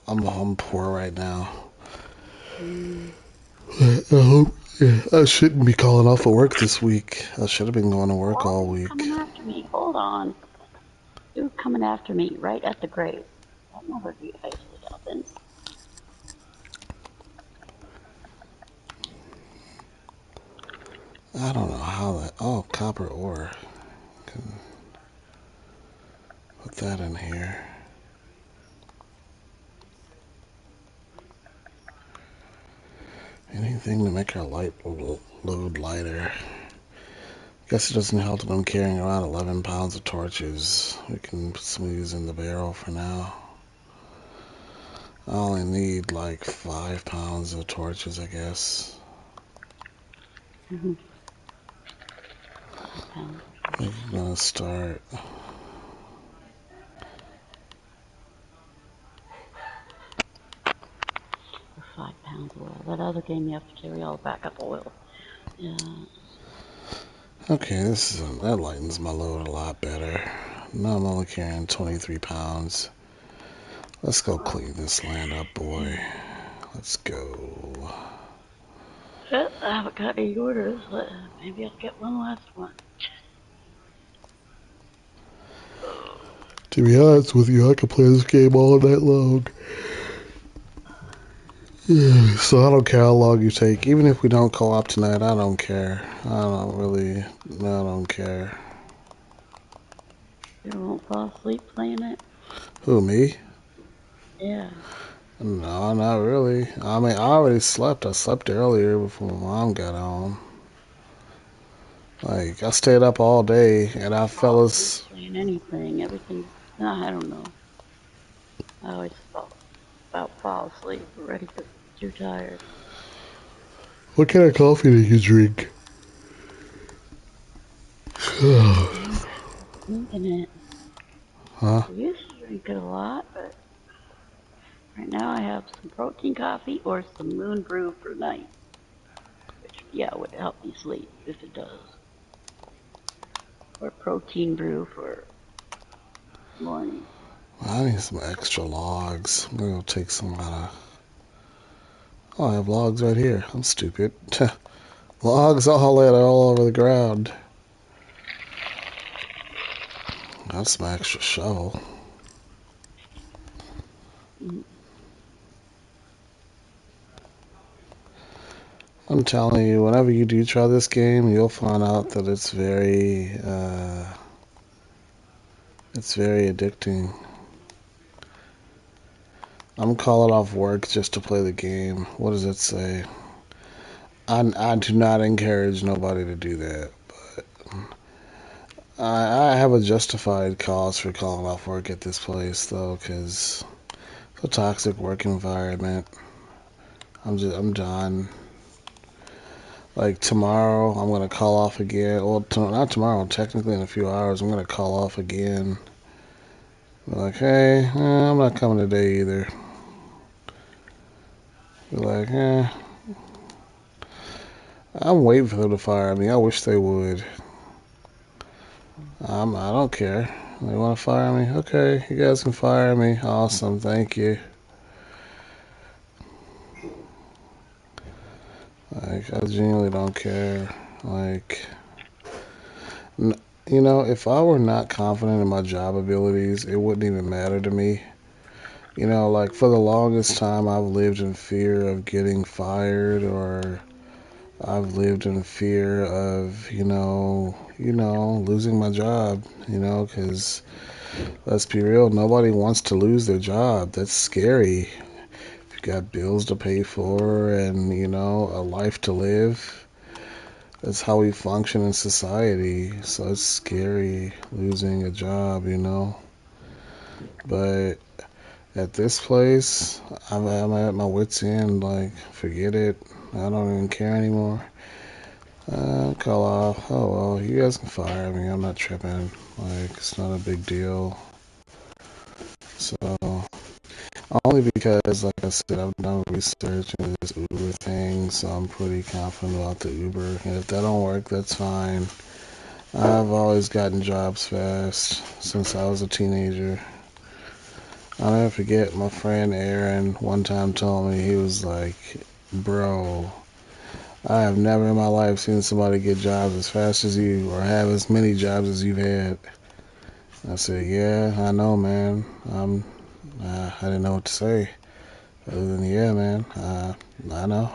I'm poor right now. I shouldn't be calling off of work this week. I should have been going to work Why are all you week. coming after me? Hold on. You're coming after me right at the grave. I've never do actually happens. I don't know how that. Oh, copper ore. Can put that in here. Anything to make our light load lighter. Guess it doesn't help that I'm carrying around 11 pounds of torches. We can put some of these in the barrel for now. I only need like 5 pounds of torches, I guess. Mm-hmm. 5 pounds. I'm gonna start. For 5 pounds of oil. That other game you have to carry all the backup oil. Yeah. Okay, that lightens my load a lot better. Now I'm only carrying 23 pounds. Let's go clean this land up, boy. Let's go. I haven't got any orders. Maybe I'll get one last one. To be honest with you, I could play this game all night long. So I don't care how long you take. Even if we don't co-op tonight, I don't care. I don't care. You won't fall asleep playing it? Who, me? Yeah. No, not really. I mean, I already slept. I slept earlier before my mom got home. Like, I stayed up all day and I Fall fell asleep asleep. playing anything. Everything. I don't know. I always fall asleep already because I'm too tired. What kind of coffee do you drink? Thinking it. Huh? I used to drink it a lot, but right now I have some protein coffee or some moon brew for night, which yeah would help me sleep if it does, or protein brew for morning. I need some extra logs. I'm gonna go take some out of. Oh, I have logs right here. I'm stupid. Logs all laid all over the ground. That's my extra shovel. Mm. I'm telling you, whenever you do try this game, you'll find out that it's very addicting. I'm calling off work just to play the game. What does it say? I do not encourage nobody to do that. I have a justified cause for calling off work at this place, though, because it's a toxic work environment. I'm done. Like tomorrow, I'm gonna call off again. Well, not tomorrow. Technically, in a few hours, I'm gonna call off again. Be like, hey, I'm not coming today either. Be like, I'm waiting for them to fire me. I wish they would. I don't care. They want to fire me? Okay, you guys can fire me. Awesome, thank you. Like, I genuinely don't care. Like, if I were not confident in my job abilities, it wouldn't even matter to me. Like for the longest time, I've lived in fear of getting fired, or I've lived in fear of, losing my job. Because let's be real, nobody wants to lose their job. That's scary. You've got bills to pay for, and a life to live. That's how we function in society. So it's scary losing a job. But at this place, I'm at my wit's end. Like, forget it. I don't even care anymore. Call off. Oh well, you guys can fire me. I'm not tripping. Like, it's not a big deal. So, only because, like I said, I've done research into this Uber thing, so I'm pretty confident about the Uber. And if that don't work, that's fine. I've always gotten jobs fast since I was a teenager. I'll never forget my friend Aaron one time told me, he was like, bro, I have never in my life seen somebody get jobs as fast as you or have as many jobs as you've had. I said, yeah, I know, man. I didn't know what to say. Other than, yeah, man, I know.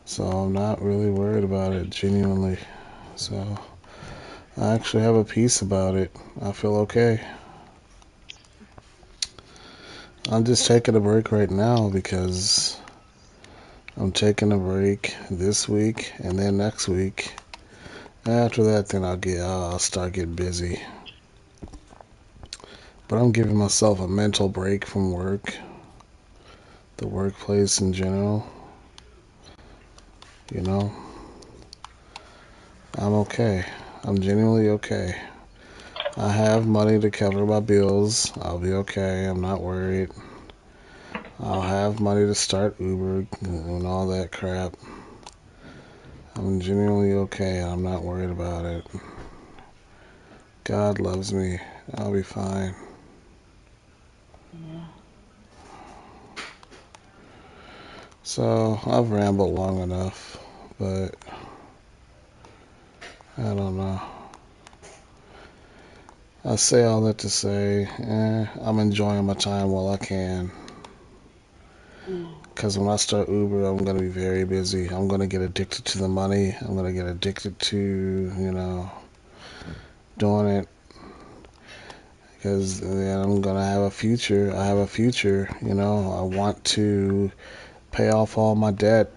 So I'm not really worried about it, genuinely. So I actually have a peace about it. I feel okay. I'm just taking a break right now because I'm taking a break this week and then next week. After that, then I'll start getting busy. But I'm giving myself a mental break from work, the workplace in general. You know, I'm okay. I'm genuinely okay. I have money to cover my bills. I'll be okay. I'm not worried. I'll have money to start Uber and all that crap. I'm genuinely okay. I'm not worried about it. God loves me. I'll be fine. Yeah. So I've rambled long enough, but I don't know. I say all that to say, I'm enjoying my time while I can. Yeah. Because when I start Uber, I'm going to be very busy. I'm going to get addicted to the money. I'm going to get addicted to, doing it. Because then I'm going to have a future. I have a future, I want to pay off all my debt.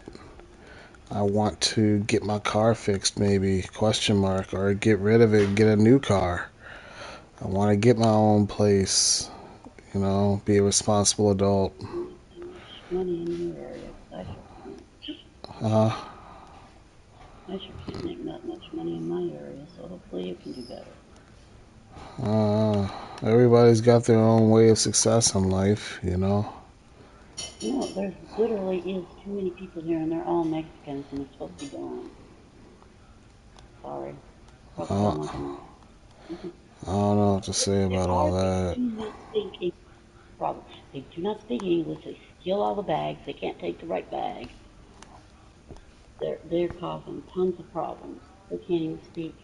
I want to get my car fixed, maybe, question mark, or get rid of it and get a new car. I want to get my own place, be a responsible adult. You make that much money in your area, 'cause I sure can't. Uh, I sure can't make that much money in my area, so hopefully you can do better. uh, everybody's got their own way of success in life. No, there literally is too many people here, and they're all Mexicans, and they're supposed to be gone. Sorry. Probably Uh, sound like I'm wrong. I don't know what to say There about all are people that. who do not speak English. Problem. They do not speak English. They steal all the bags. They can't take the right bag. They're causing tons of problems. They can't even speak.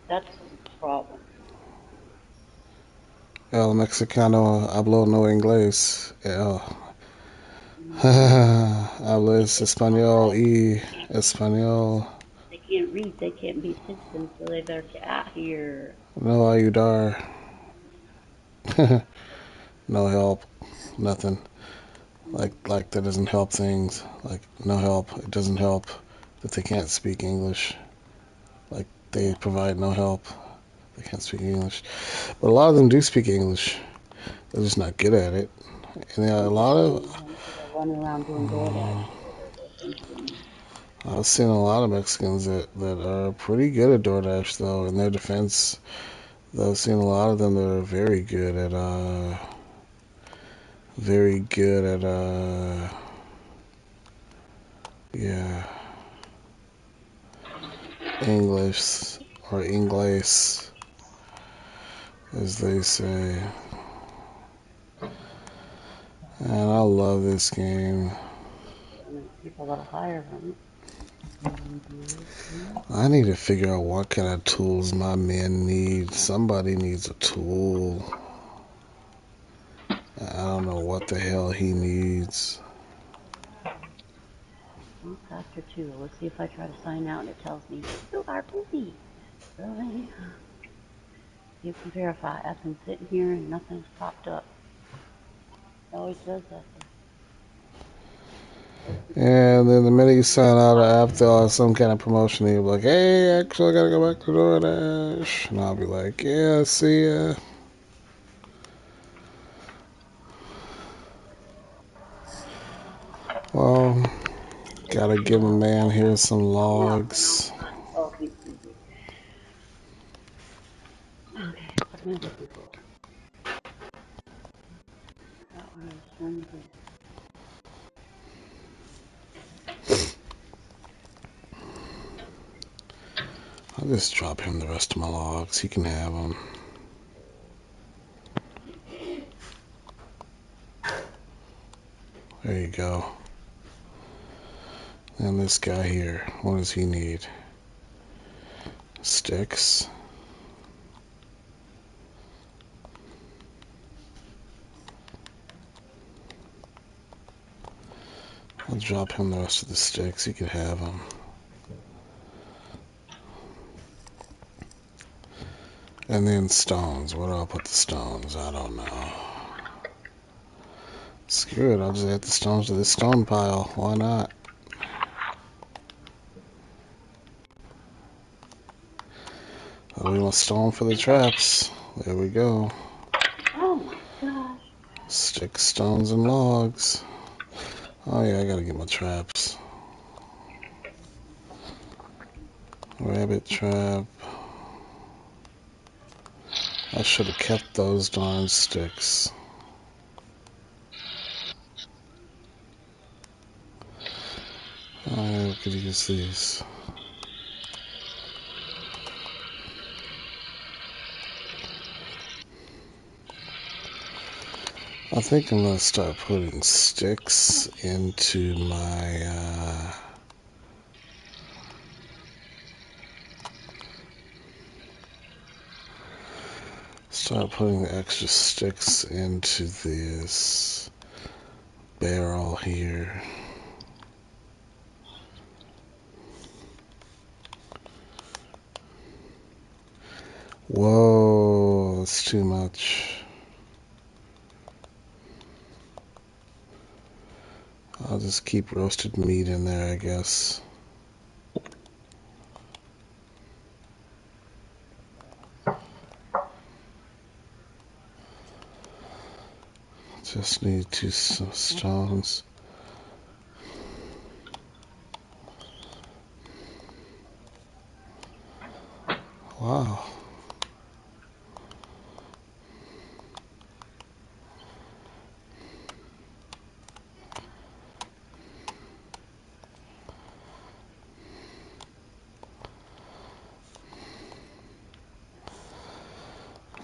That's the problem. El Mexicano hablo no inglés. Mm-hmm. Hablas They don't know how español to. y They can't read. español. They can't read. They can't be citizens, so they better get out here. No ayudar. No help. Nothing. Like that doesn't help things. Like no help. It doesn't help that they can't speak English. Like they Yeah. provide no help. They can't speak English. But a lot of them do speak English. They're just not good at it. And there are a Most lot of of them are running around doing DoorDash, so thank goodness. I've seen a lot of Mexicans that are pretty good at DoorDash though. In their defense, I've seen a lot of them that are very good at yeah, English or Inglés as they say. And I love this game. I mean, people that'll hire them. I need to figure out what kind of tools my men need. Somebody needs a tool. I don't know what the hell he needs. Well, it's after 2. Let's see if I try to sign out and it tells me you are busy. Really? You can verify. I've been sitting here and nothing's popped up. It always does that. And then the minute you sign out of the app, they'll have some kind of promotion. And you'll be like, hey, actually, I gotta go back to DoorDash. And I'll be like, yeah, see ya. Well, gotta give a man here some No, logs. not. Oh, he's busy. Okay, what am I looking for? That one is trying to. I'll just drop him the rest of my logs. He can have them. There you go. And this guy here, what does he need? Sticks. I'll drop him the rest of the sticks. He could have them. And then stones. Where do I put the stones? I don't know. Screw it. I'll just add the stones to this stone pile. Why not? Oh, we want stone for the traps. There we go. Oh my gosh. Sticks, stones, and logs. Oh yeah, I gotta get my traps. Rabbit trap. I should have kept those darn sticks. I could use these. I think I'm gonna start putting sticks into my start putting the extra sticks into this barrel here. Whoa, that's too much. I'll just keep roasted meat in there, I guess. Just need 2 stones. Wow.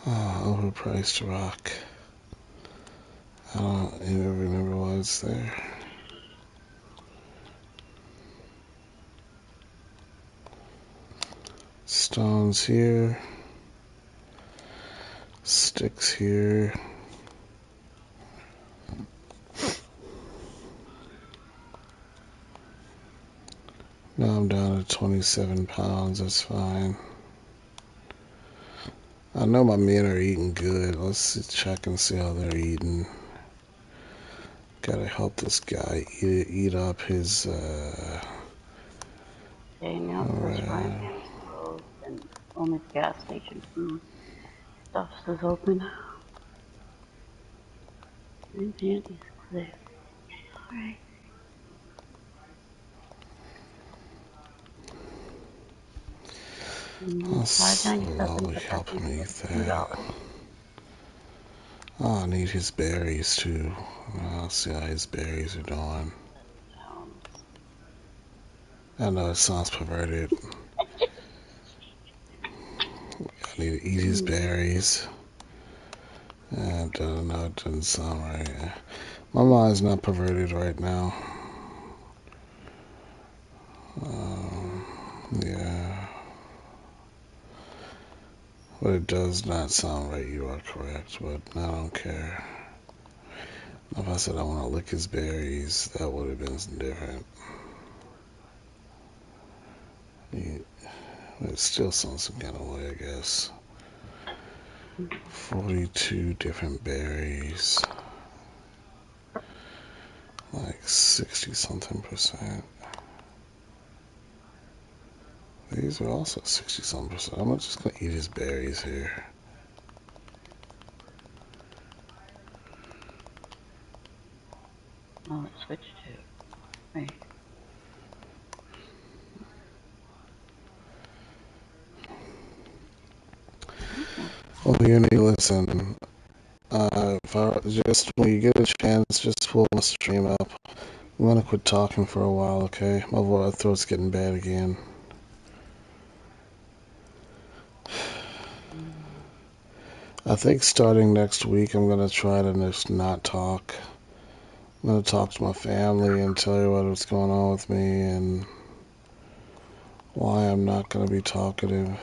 Overpriced rock. I don't even remember why it's there. Stones here. Sticks here. Now I'm down to 27 pounds. That's fine. I know my men are eating good. Let's check and see how they're eating. Gotta help this guy eat up his. Okay, now it says Ryan Pandy's closed and only the gas station food stuff is open. Ryan Pandy's clear. Alright. I'll slowly help him eat that. Oh, I need his berries too. I'll see how his berries are doing. I know it sounds perverted. I need to eat his berries. I don't know, it doesn't sound right. My mind's not perverted right now. Yeah. But it does not sound right, you are correct, but I don't care. If I said I want to lick his berries, that would have been different. It still sounds some kind of way, I guess. 42 different berries. Like 60 something percent. These are also 60 something percent. I'm just gonna eat his berries here. Oh, it switched to. Right. Well, you need to listen. If I just when you get a chance, just pull my stream up. I'm gonna quit talking for a while, okay? My throat's getting bad again. I think starting next week, I'm gonna try to just not talk. I'm gonna talk to my family and tell you what's going on with me and why I'm not gonna be talkative.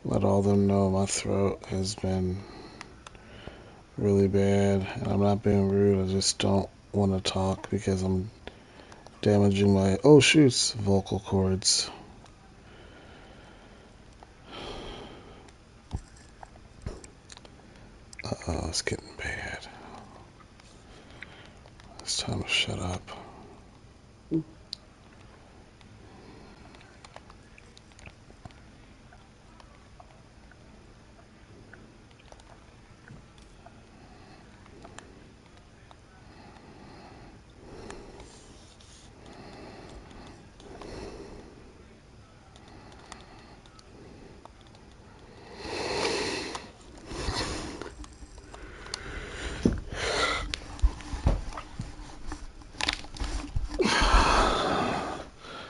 Let all them know my throat has been really bad, and I'm not being rude. I just don't want to talk because I'm damaging my vocal cords. Uh-oh, it's getting bad. It's time to shut up.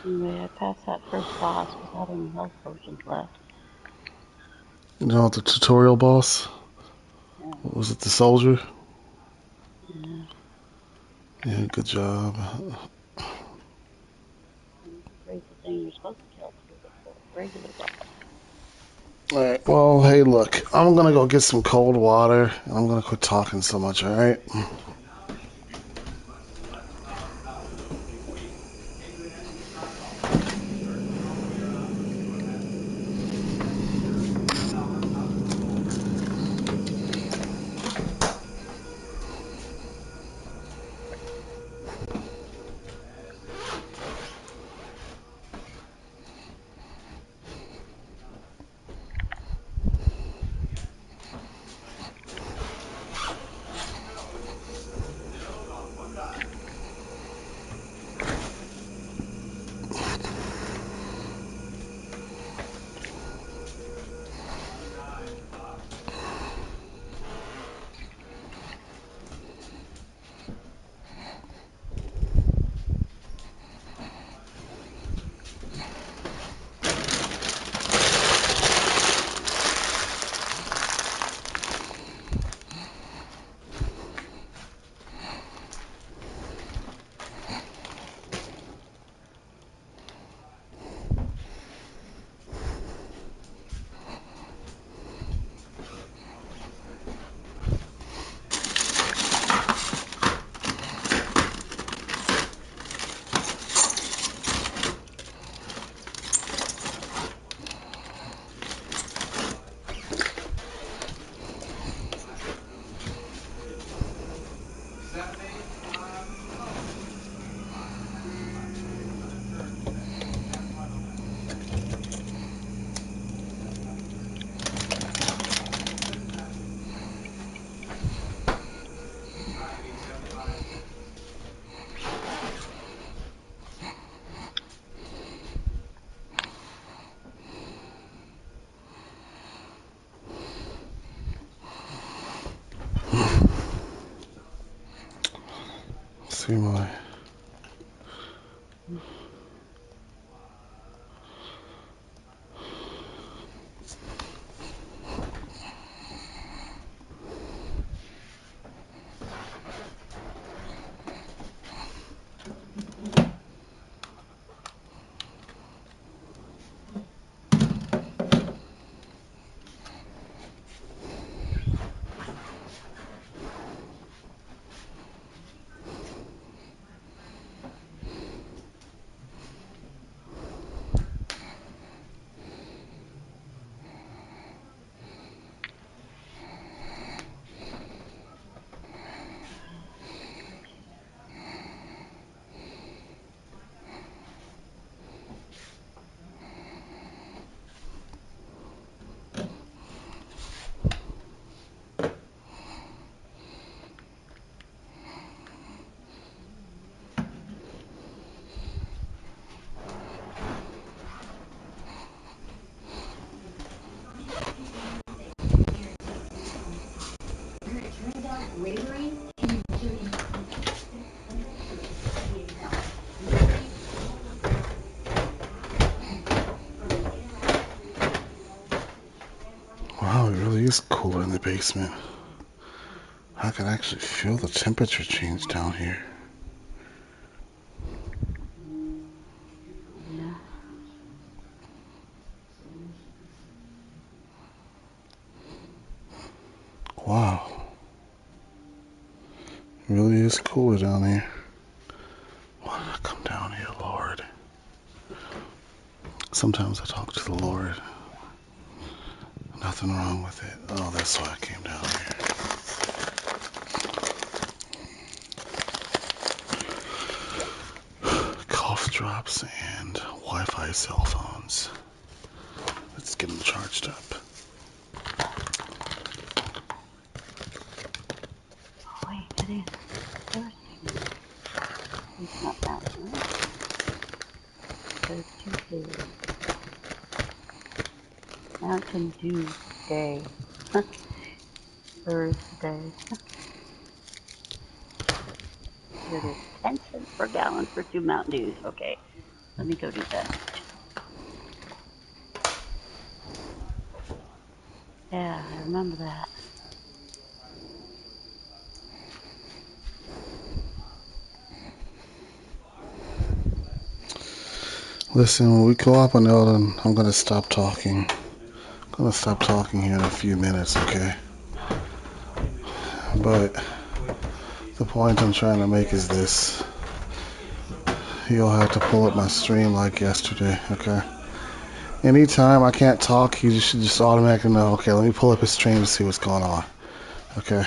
Anyway, I passed that first boss without any health potions left. You know the tutorial boss? Yeah. Was it the soldier? Yeah. Yeah, good job. Break the thing you're supposed to kill through the regular boss. Alright, well, hey, look, I'm gonna go get some cold water, and I'm gonna quit talking so much, alright? is cooler in the basement. I can actually feel the temperature change down here. Yeah. Wow. It really is cooler down here. Why did I come down here, Lord? Sometimes I talk to the Lord. Nothing wrong with it. Oh, that's why I came down here. Cough drops and Wi-Fi cell phones. Let's get them charged up. Oh, wait, it is Thursday. It's not Mountain, right? But it's Tuesday. Mountain Dew Day. Thursday. Here it is. 10 cents per gallon for 2 Mountain Dews. Okay, let me go do that. Yeah, I remember that. Listen, when we go up on Elden, I'm gonna stop talking. I'm gonna stop talking here in a few minutes, okay? But the point I'm trying to make is this. You'll have to pull up my stream like yesterday, okay? Anytime I can't talk, you should just automatically know, okay, let me pull up his stream to see what's going on, okay?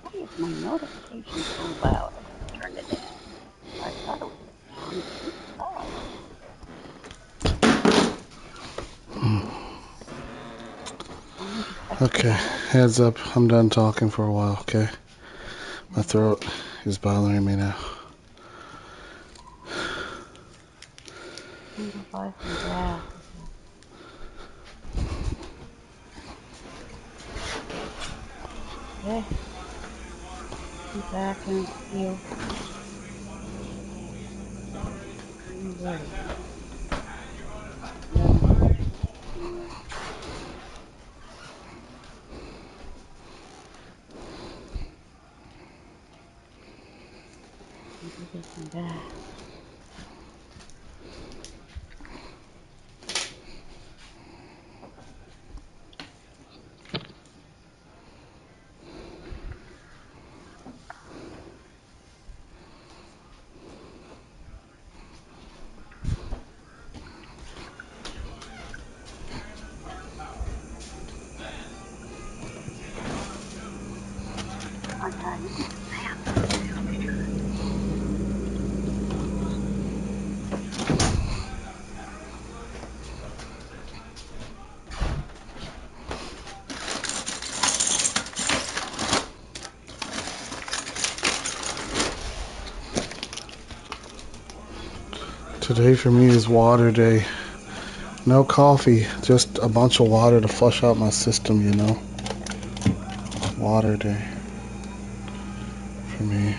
Why is my notification so loud? I just turned it down. I thought it was down. It's up. Someone just texted Okay, Alex. heads up, I'm done talking for a while, okay? My throat is bothering me now. I'm gonna go buy some gas. Okay. Be back in a few. Are you ready? Yeah. Let me go get some gas. I got it. Today for me is water day. No coffee, just a bunch of water to flush out my system, you know? Water day for me.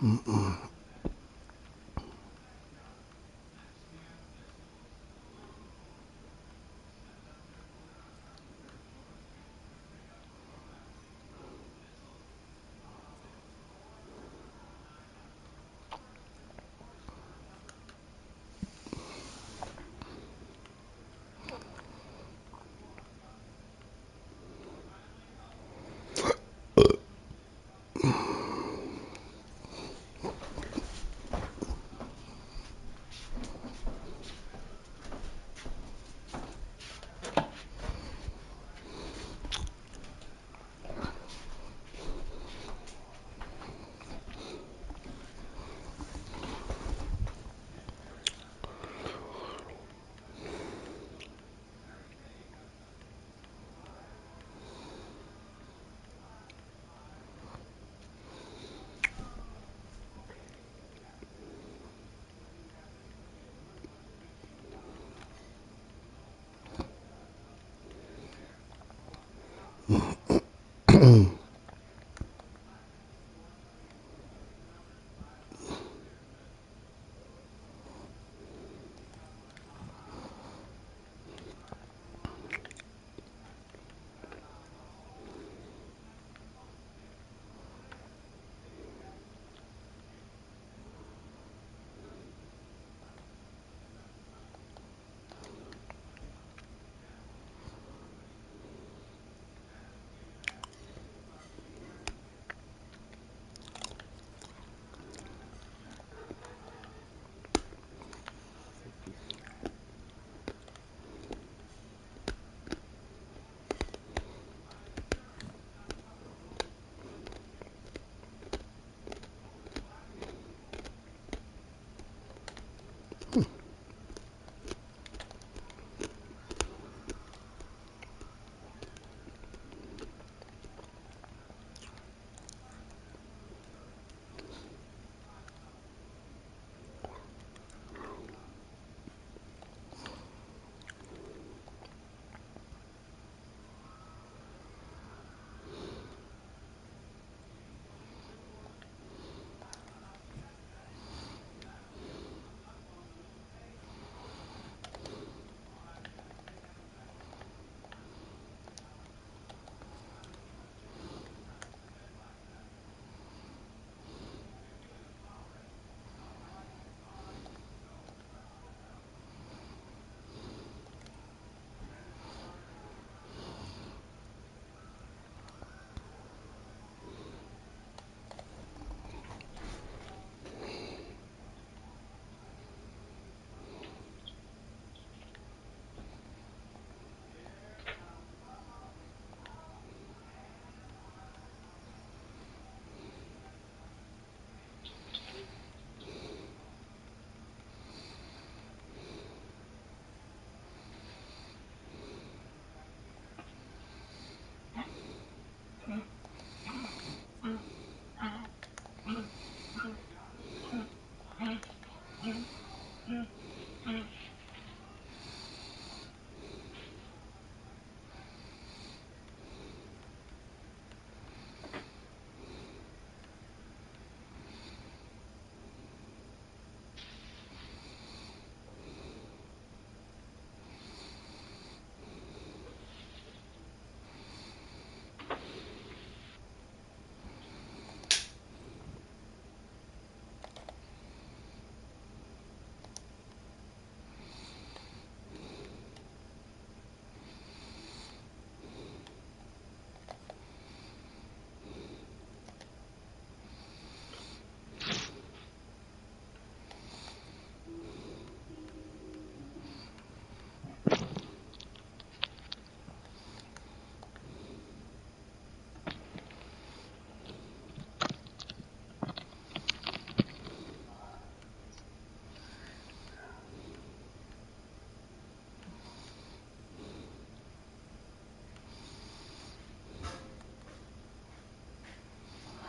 Mm-mm.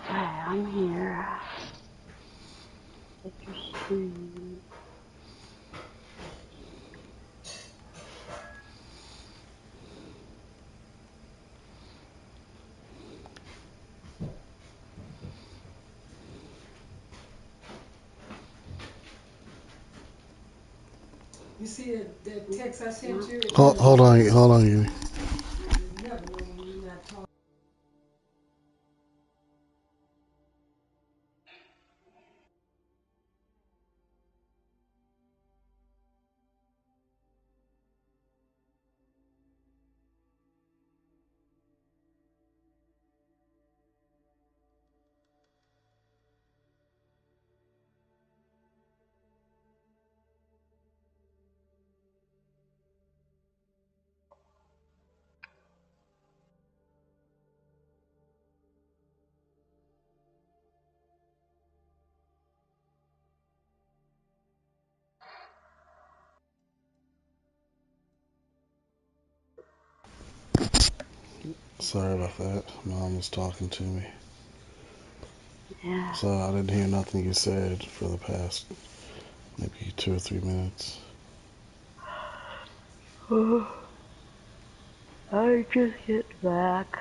Okay, I'm here. Take your screen. You see that text I sent No. you? It Hold, doesn't hold on, exist. hold on, you. You never know when you're not talking. Sorry about that. Mom was talking to me. Yeah. So I didn't hear nothing you said for the past maybe 2 or 3 minutes. I just get back.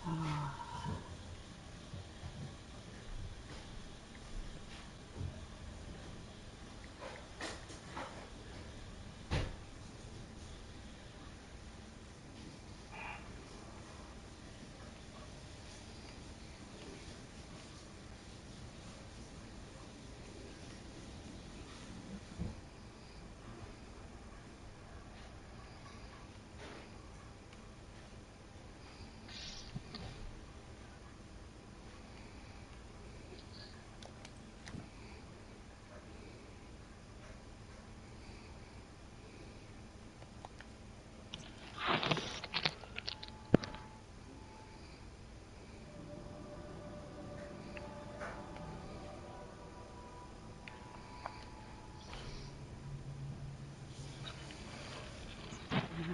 Oh,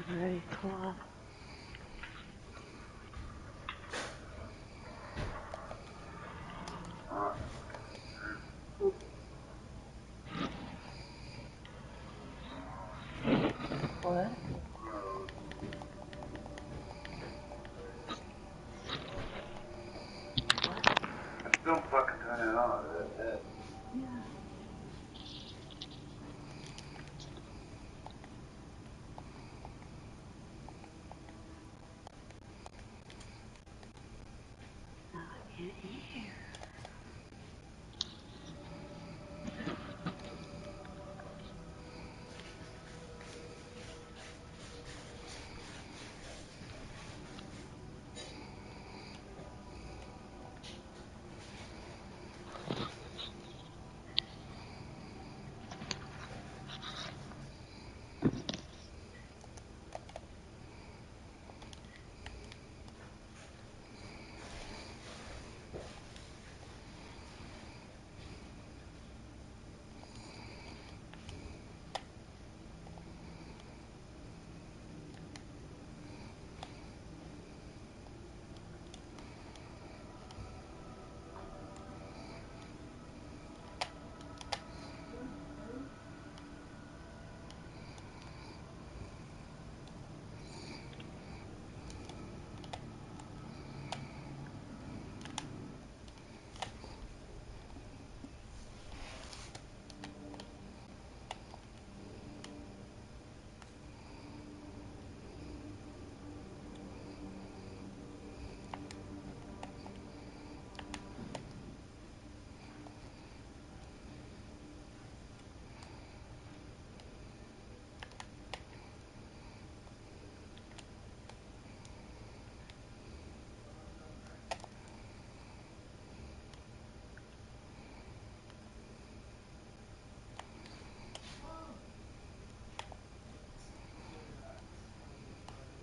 very cool. What? Don't fucking turn it on. Yeah. Now I can't hear.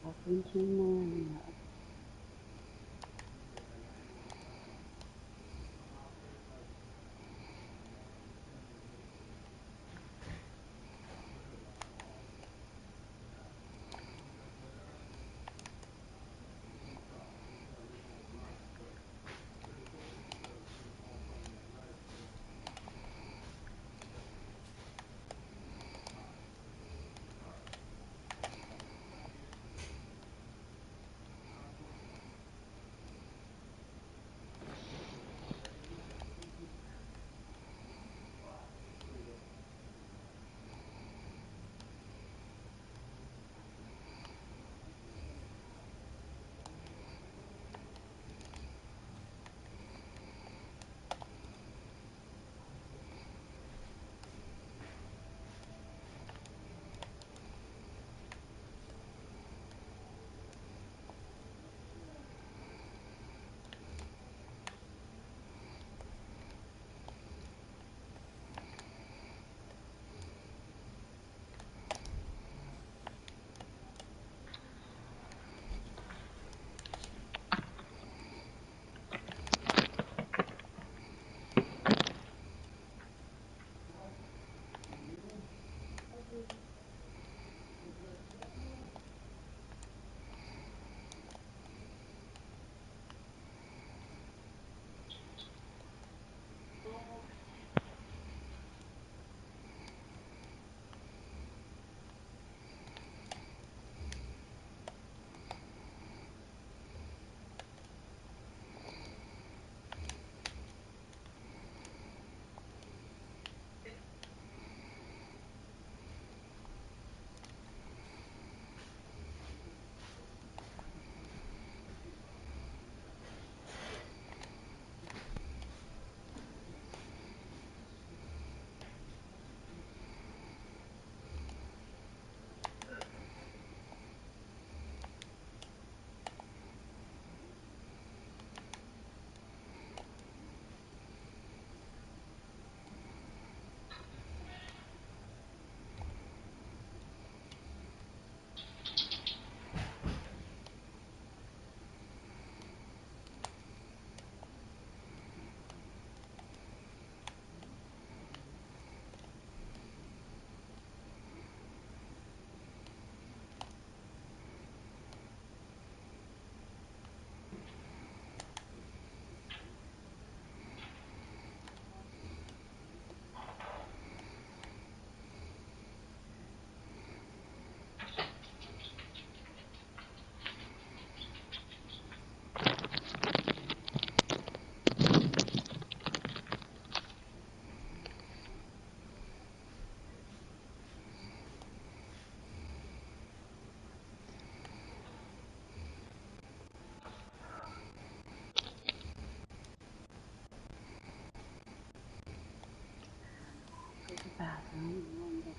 Welcome to Narnia. bathroom.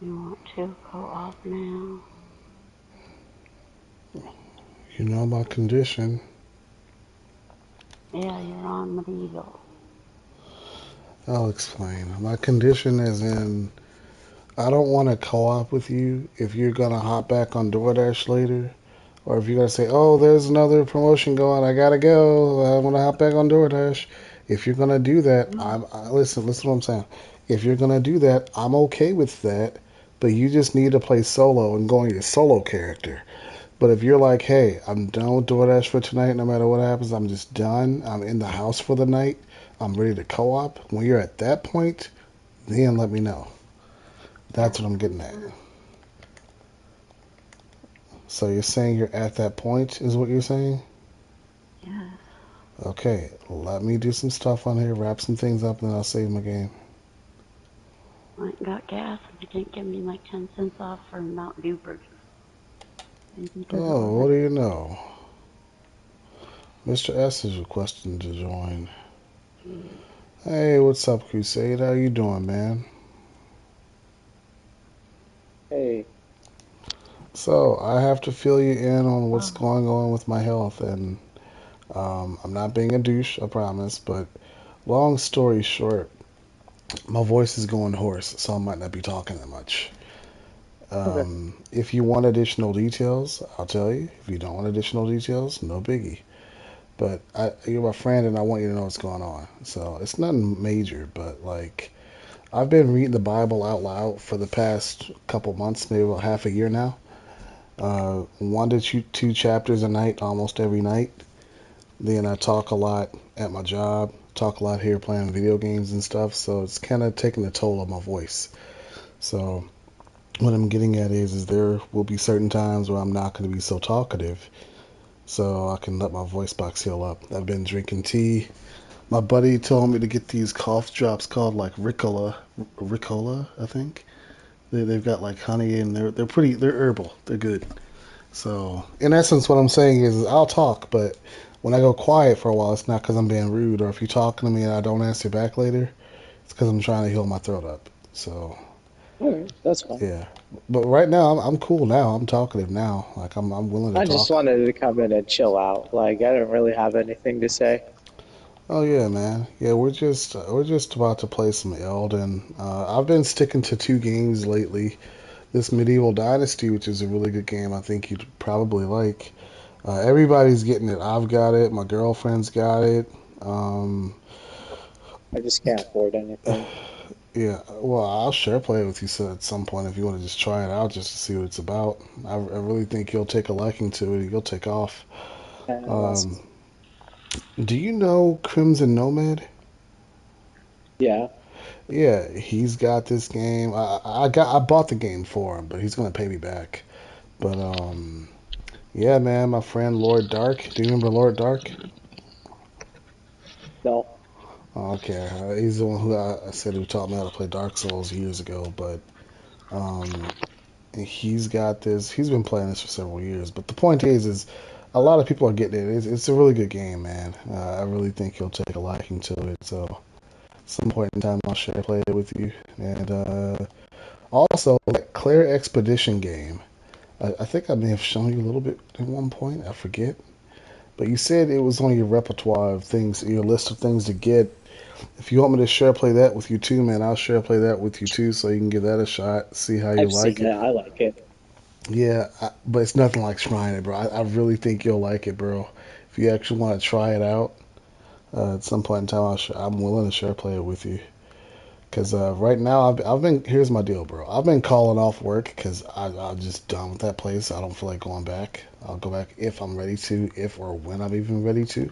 You want to go off now? You know my condition. Yeah, you're on medieval. I'll explain. My condition is in I don't want to co-op with you if you're gonna hop back on DoorDash later, or if you're gonna say, "Oh, there's another promotion going. I gotta go. I want to hop back on DoorDash." If you're gonna do that, listen what I'm saying. If you're gonna do that, I'm okay with that, but you just need to play solo and go on your solo character. But if you're like, "Hey, I'm done with DoorDash for tonight. No matter what happens, I'm just done. I'm in the house for the night. I'm ready to co-op." When you're at that point, then let me know. That's what I'm getting at. So you're saying you're at that point, is what you're saying? Yes. Okay, let me do some stuff on here, wrap some things up, and then I'll save my game. I ain't got gas, and you didn't give me my 10 cents off for Mountain Dew purchase. Maybe because it Oh, was what like, do you know? Mr. S is requesting to join. Hey, what's up, Crusade? How you doing, man? Hey, So, I have to fill you in on what's oh, going on with my health, and I'm not being a douche, I promise, but long story short, my voice is going hoarse, so I might not be talking that much. okay. If you want additional details, I'll tell you. If you don't want additional details, no biggie. But you're my friend, and I want you to know what's going on. So it's nothing major, but like I've been reading the Bible out loud for the past couple months, maybe about half a year now. One to two chapters a night, almost every night. Then I talk a lot at my job, talk a lot here playing video games and stuff. So it's kind of taking a toll on my voice. So what I'm getting at is there will be certain times where I'm not going to be so talkative, so I can let my voice box heal up. I've been drinking tea. My buddy told me to get these cough drops called like Ricola, I think. They've got like honey and they're herbal. They're good. So in essence, what I'm saying is I'll talk, but when I go quiet for a while, it's not because I'm being rude, or if you're talking to me and I don't answer back later, it's because I'm trying to heal my throat up. So All right, that's fine. yeah, but right now I'm cool now. I'm talkative now. Like I'm willing to I just talk. wanted to come in and chill out. Like, I didn't really have anything to say. Oh yeah, man. Yeah, we're just about to play some Elden. I've been sticking to two games lately. This Medieval Dynasty, which is a really good game, I think you'd probably like. Everybody's getting it. I've got it. My girlfriend's got it. Um, I just can't afford anything. yeah. Well, I'll share play it with you so at some point if you want to just try it out just to see what it's about. I really think you'll take a liking to it. You'll take off. Awesome. Um, do you know Crimson Nomad? Yeah. Yeah, he's got this game. I bought the game for him, but he's gonna pay me back. But yeah, man, my friend Lord Dark. Do you remember Lord Dark? No. Okay, he's the one who I said who taught me how to play Dark Souls years ago. But um, he's got this. He's been playing this for several years. But the point is a lot of people are getting it. It's a really good game, man. I really think you'll take a liking to it. So at some point in time, I'll share play it with you. And also, that Claire Expedition game. I think I may have shown you a little bit at one point. I forget. But you said it was on your repertoire of things, your list of things to get. If you want me to share play that with you too, man, I'll share play that with you too, so you can give that a shot, see how you I've seen like it. it. I like it. Yeah, but it's nothing like Shrine, bro. I really think you'll like it, bro. If you actually want to try it out at some point in time, I'm willing to share play it with you. Cause right now I've been here's my deal, bro. I've been calling off work because I'm just done with that place. I don't feel like going back. I'll go back if I'm ready to, if or when I'm even ready to.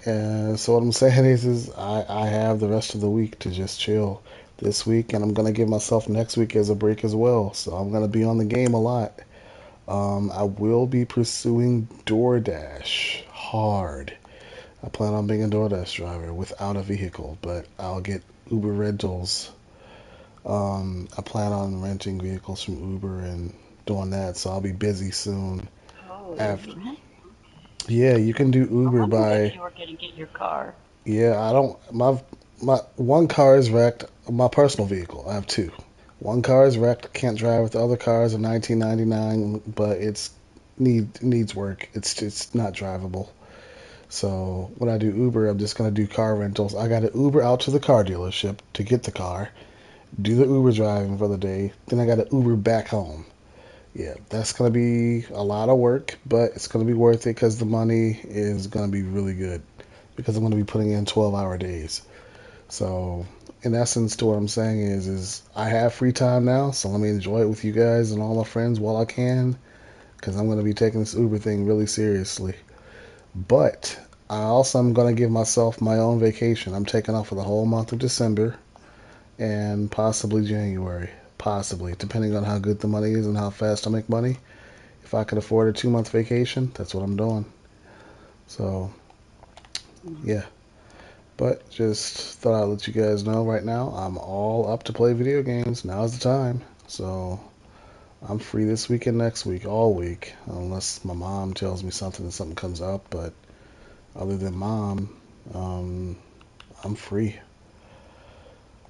And so what I'm saying is I have the rest of the week to just chill this week, and I'm gonna give myself next week as a break as well. So I'm gonna be on the game a lot. I will be pursuing DoorDash hard. I plan on being a DoorDash driver without a vehicle, but I'll get Uber rentals. I plan on renting vehicles from Uber and doing that, so I'll be busy soon. Oh, After, right. yeah, you can do I Uber wondered if by, you were going to get your car. yeah, I don't, my one car is wrecked, my personal vehicle. I have two. One car is wrecked, can't drive with the other cars in 1999, but needs work. It's not drivable. So when I do Uber, I'm just gonna do car rentals. I got to Uber out to the car dealership to get the car, do the Uber driving for the day, then I got to Uber back home. Yeah, that's gonna be a lot of work, but it's gonna be worth it because the money is gonna be really good because I'm gonna be putting in 12-hour days. So in essence, to what I'm saying is I have free time now, so let me enjoy it with you guys and all my friends while I can because I'm gonna be taking this Uber thing really seriously. But I also am gonna give myself my own vacation. I'm taking off for the whole month of December and possibly January. Possibly, depending on how good the money is and how fast I make money. If I could afford a 2 month vacation, that's what I'm doing. So, yeah. But just thought I'd let you guys know right now I'm all up to play video games. Now's the time. So, I'm free this week and next week, all week, unless my mom tells me something and something comes up. But other than mom, um, I'm free.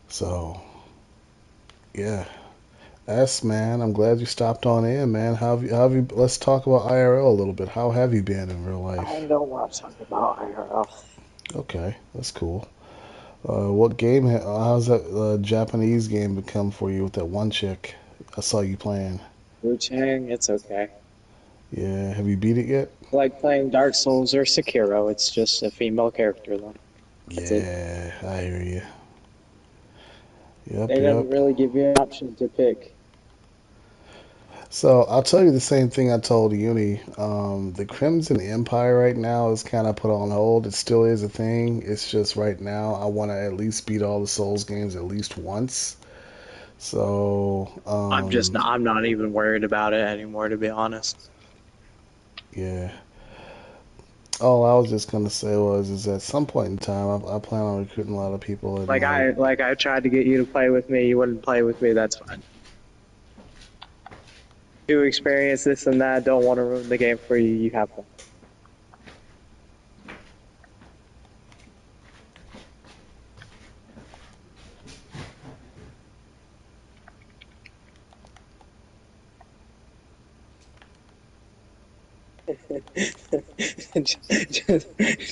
So, yeah. S man, I'm glad you stopped on in, man. How have you? Let's talk about IRL a little bit. How have you been in real I life? don't want to talk about IRL. Okay, that's cool. What game? How's that Japanese game become for you with that one chick I saw you playing? Wu Chang, it's okay. Yeah, have you beat it yet? Like playing Dark Souls or Sekiro, it's just a female character though. That's it. Yeah, I hear you. Yep, They never yep. really give you an option to pick. So I'll tell you the same thing I told Uni. The Crimson Empire right now is kind of put on hold. It still is a thing. It's just right now I want to at least beat all the Souls games at least once. So I'm not even worried about it anymore, to be honest. yeah. All I was just gonna say was is at some point in time I plan on recruiting a lot of people and like Like I tried to get you to play with me, you wouldn't play with me, that's fine. You experience this and that, don't want to ruin the game for you, you have fun. just,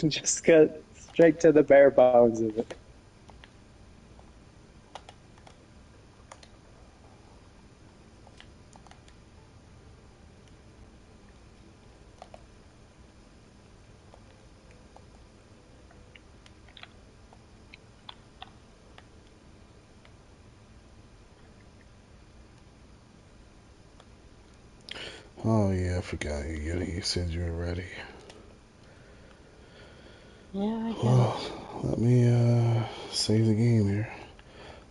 just get straight to the bare bones of it. oh yeah, I forgot you said you were ready. Yeah, I guess. Well, let me save the game here.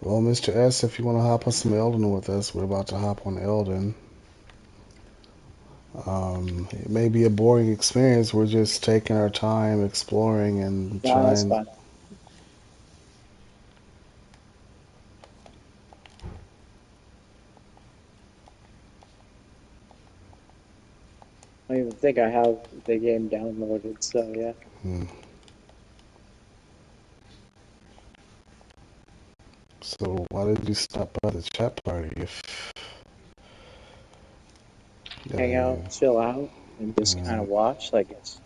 Well, Mr. S, if you want to hop on some Elden with us, we're about to hop on Elden. It may be a boring experience. We're just taking our time exploring and Nah, that's trying. fine. I don't even think I have the game downloaded, so yeah. Hmm. So why did you stop by the chat party? If hang out, chill out, and just kind of watch. Like, it's